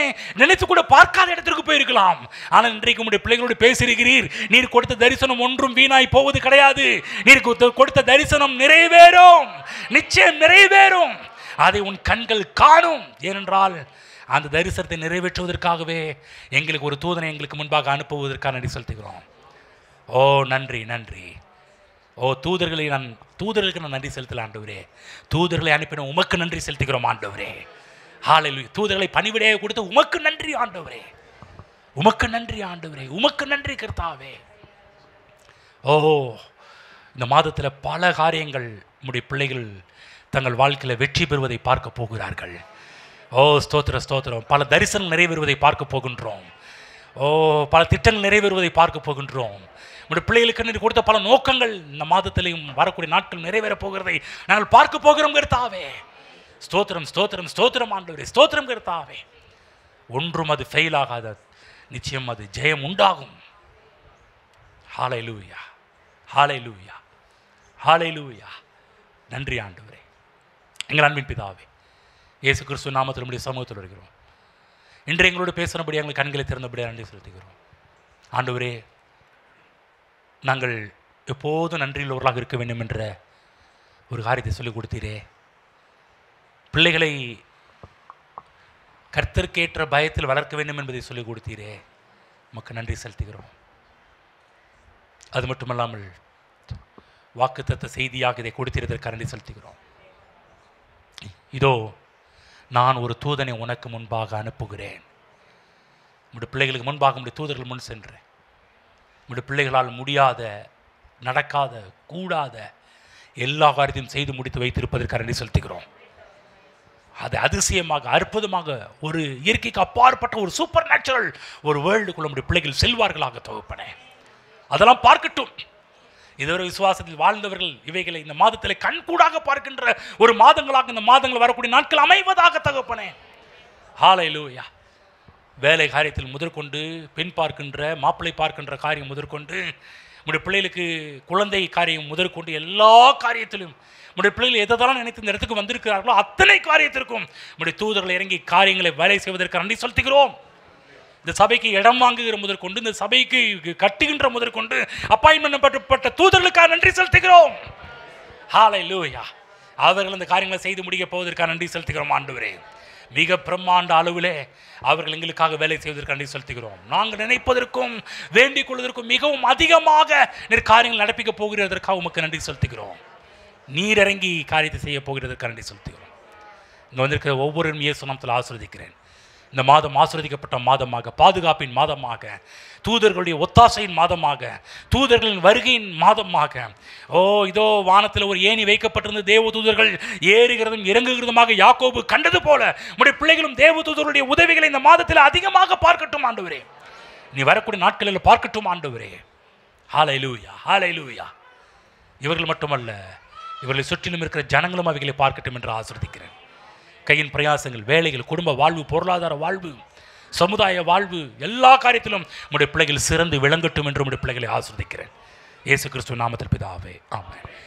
நினைத்து கூட பார்க்காத இடத்திற்கு போயிருக்கலாம். ஆனால் இன்றைக்கு உங்களுடைய பிள்ளைகளோடு பேசியிருக்கிறீர். நீர் கொடுத்த தரிசனம் ஒன்றும் வீணாய் போவது கிடையாது. நீர் கொடுத்த தரிசனம் நிறைவேறும், நிச்சயம் நிறைவேறும். அதை உன் கண்கள் காணும். ஏனென்றால் அந்த தரிசனத்தை நிறைவேற்றுவதற்காகவே எங்களுக்கு ஒரு தூதனை எங்களுக்கு முன்பாக அனுப்புவதற்காக நன்றி செலுத்துகிறோம். ஓ நன்றி நன்றி. ஓ தூதர்களுக்கு நான் நன்றி செலுத்தல ஆண்டவரே. தூதர்களை அனுப்பின உமக்கு நன்றி செலுத்துகிறோம் ஆண்டவரே. ஹல்லேலூயா. தூதர்களை பணிவிடையாக கொடுத்து உமக்கு நன்றி ஆண்டவரே. உமக்கு நன்றி ஆண்டவரே. உமக்கு நன்றி கர்த்தாவே. ஓ இந்த மாதத்தில் பல காரியங்கள் நம்முடைய பிள்ளைகள் தங்கள் வாழ்க்கையில் வெற்றி பெறுவதை பார்க்க போகிறார்கள். ஓ ஸ்தோத்திர ஸ்தோத்திரம். பல தரிசனம் நிறைவேறுவதை பார்க்க போகின்றோம். ஓ பல திட்டங்கள் நிறைவேறுவதை பார்க்க போகின்றோம். நம்முடைய பிள்ளைகளுக்கு நீர் கொடுத்த பல நோக்கங்கள் இந்த மாதத்திலையும் வரக்கூடிய நாட்கள் நிறைவேறப் போகிறதை நாங்கள் பார்க்க போகிறோம் கர்த்தாவே. ஸ்தோத்திரம் ஸ்தோத்திரம் ஸ்தோத்திரம் ஆண்டவரே. ஸ்தோத்திரம் கர்த்தாவே. ஒன்றும் அது ஃபெயில் ஆகாத, நிச்சயம் அது ஜெயம் உண்டாகும். ஹல்லேலூயா, ஹல்லேலூயா, ஹல்லேலூயா. நன்றி ஆண்டவரே. எங்கள் அன்பின் பிதாவே, இயேசு கிறிஸ்து நாமத்தில் நம்முடைய சமூகத்தில் இருக்கிறோம். இன்று எங்களோடு பேசினபடி எங்கள் கண்களை திறந்தபடியாக நன்றி செலுத்துகிறோம் ஆண்டவரே. நாங்கள் எப்போதும் நன்றியுள்ளவர்களாக இருக்க வேண்டும் என்ற ஒரு காரியத்தை சொல்லிக் கொடுத்தீரே. பிள்ளைகளை கர்த்தருக்கேற்ற பயத்தில் வளர்க்க வேண்டும் என்பதை சொல்லிக் கொடுத்தீரே. உமக்கு நன்றி செலுத்துகிறோம். அது மட்டுமல்லாமல் வாக்குத்தத்த செய்தியாக இதை கொடுத்திருந்ததற்கு நன்றி செலுத்துகிறோம். இதோ நான் ஒரு தூதனை உனக்கு முன்பாக அனுப்புகிறேன். உங்களுடைய பிள்ளைகளுக்கு முன்பாக உங்களுடைய தூதர்கள் முன் சென்றேன். உங்களுடைய பிள்ளைகளால் முடியாத, நடக்காத, கூடாத எல்லா காரியத்தையும் செய்து முடித்து வைத்திருப்பதற்கு நன்றி செலுத்துகிறோம். அது அதிசயமாக, அற்புதமாக, ஒரு இயற்கைக்கு அப்பாற்பட்ட ஒரு சூப்பர் நேச்சுரல் ஒரு வேர்ல்டுக்குள்ள நம்முடைய பிள்ளைகள் செல்வார்களாக தகப்பனே. அதெல்லாம் பார்க்கட்டும். இதுவரை விசுவாசத்தில் வாழ்ந்தவர்கள் இவைகளை இந்த மாதத்தில் கண்கூடாக பார்க்கின்ற ஒரு மாதங்களாக இந்த மாதங்கள் வரக்கூடிய நாட்கள் அமைவதாக தகப்பனே. ஹல்லேலூயா. வேலை காரியத்தில் முதற்கொண்டு, பெண் பார்க்கின்ற, மாப்பிள்ளை பார்க்கின்ற காரியம் முதற்கொண்டு, நம்முடைய பிள்ளைகளுக்கு குழந்தை காரியம் முதற்கொண்டு எல்லா காரியத்திலும் நம்முடைய பிள்ளைகள் எதெல்லாம் நினைத்து இந்த இடத்துக்கு வந்திருக்கிறார்களோ அத்தனை காரியத்திற்கும் நம்முடைய தூதர்கள் இறங்கி காரியங்களை வேலை செய்வதற்கு நன்றி செலுத்துகிறோம். இந்த சபைக்கு இடம் வாங்குகிற முதற்கொண்டு, இந்த சபைக்கு கட்டுகின்ற முதற்கொண்டு அப்பாயின்மெண்ட் பெற்றப்பட்ட தூதர்களுக்காக நன்றி செலுத்துகிறோம். ஹல்லேலூயா. அவர்கள் இந்த காரியங்களை செய்து முடிக்க போவதற்காக நன்றி செலுத்துகிறோம் ஆண்டவரே. மிக பிரம்மாண்ட அளவிலே அவர்கள் எங்களுக்காக வேலை செய்வதற்கு நன்றி செலுத்துகிறோம். நாங்கள் நினைப்பதற்கும் வேண்டிக் கொள்வதற்கும் மிகவும் அதிகமாக நீர் காரியங்கள் நடப்பிக்க போகிறதற்காக உமக்கு நன்றி செலுத்துகிறோம். நீர் இறங்கி காரியத்தை செய்ய போகிறதற்கு நன்றி செலுத்துகிறோம். இங்கே வந்திருக்கிற ஒவ்வொருவரும் இயேசு நாமத்தில் ஆசீர்வதிக்கிறேன். இந்த மாதம் ஆசீர்வதிக்கப்பட்ட மாதமாக, பாதுகாப்பின் மாதமாக, தூதர்களுடைய ஒத்தாசையின் மாதமாக, தூதர்களின் வருகையின் மாதமாக, ஓ இதோ வானத்தில் ஒரு ஏணி வைக்கப்பட்டிருந்த தேவ தூதர்கள் ஏறுகிறதும் இறங்குகிறதுமாக யாக்கோபு கண்டது போல நம்முடைய பிள்ளைகளும் தேவ தூதர்களுடைய உதவிகளை இந்த மாதத்தில் அதிகமாக பார்க்கட்டும் ஆண்டவரே. நீ வரக்கூடிய நாட்களில் பார்க்கட்டும் ஆண்டவரே. ஹல்லேலூயா, ஹல்லேலூயா. இவர்கள் மட்டுமல்ல, இவர்களை சுற்றிலும் இருக்கிற ஜனங்களும் அவைகளை பார்க்கட்டும் என்று ஆசீர்வதிக்கிறேன். கையின் பிரயாசங்கள், வேலைகள், குடும்ப வாழ்வு, பொருளாதார வாழ்வு, சமுதாய வாழ்வு, எல்லா காரியத்திலும் நம்முடைய பிள்ளைகள் சிறந்து விளங்கட்டும் என்று நம்முடைய பிள்ளைகளை ஆசீர்வதிக்கிறேன். இயேசு கிறிஸ்து நாமத்தில் பிதாவே, ஆமென்.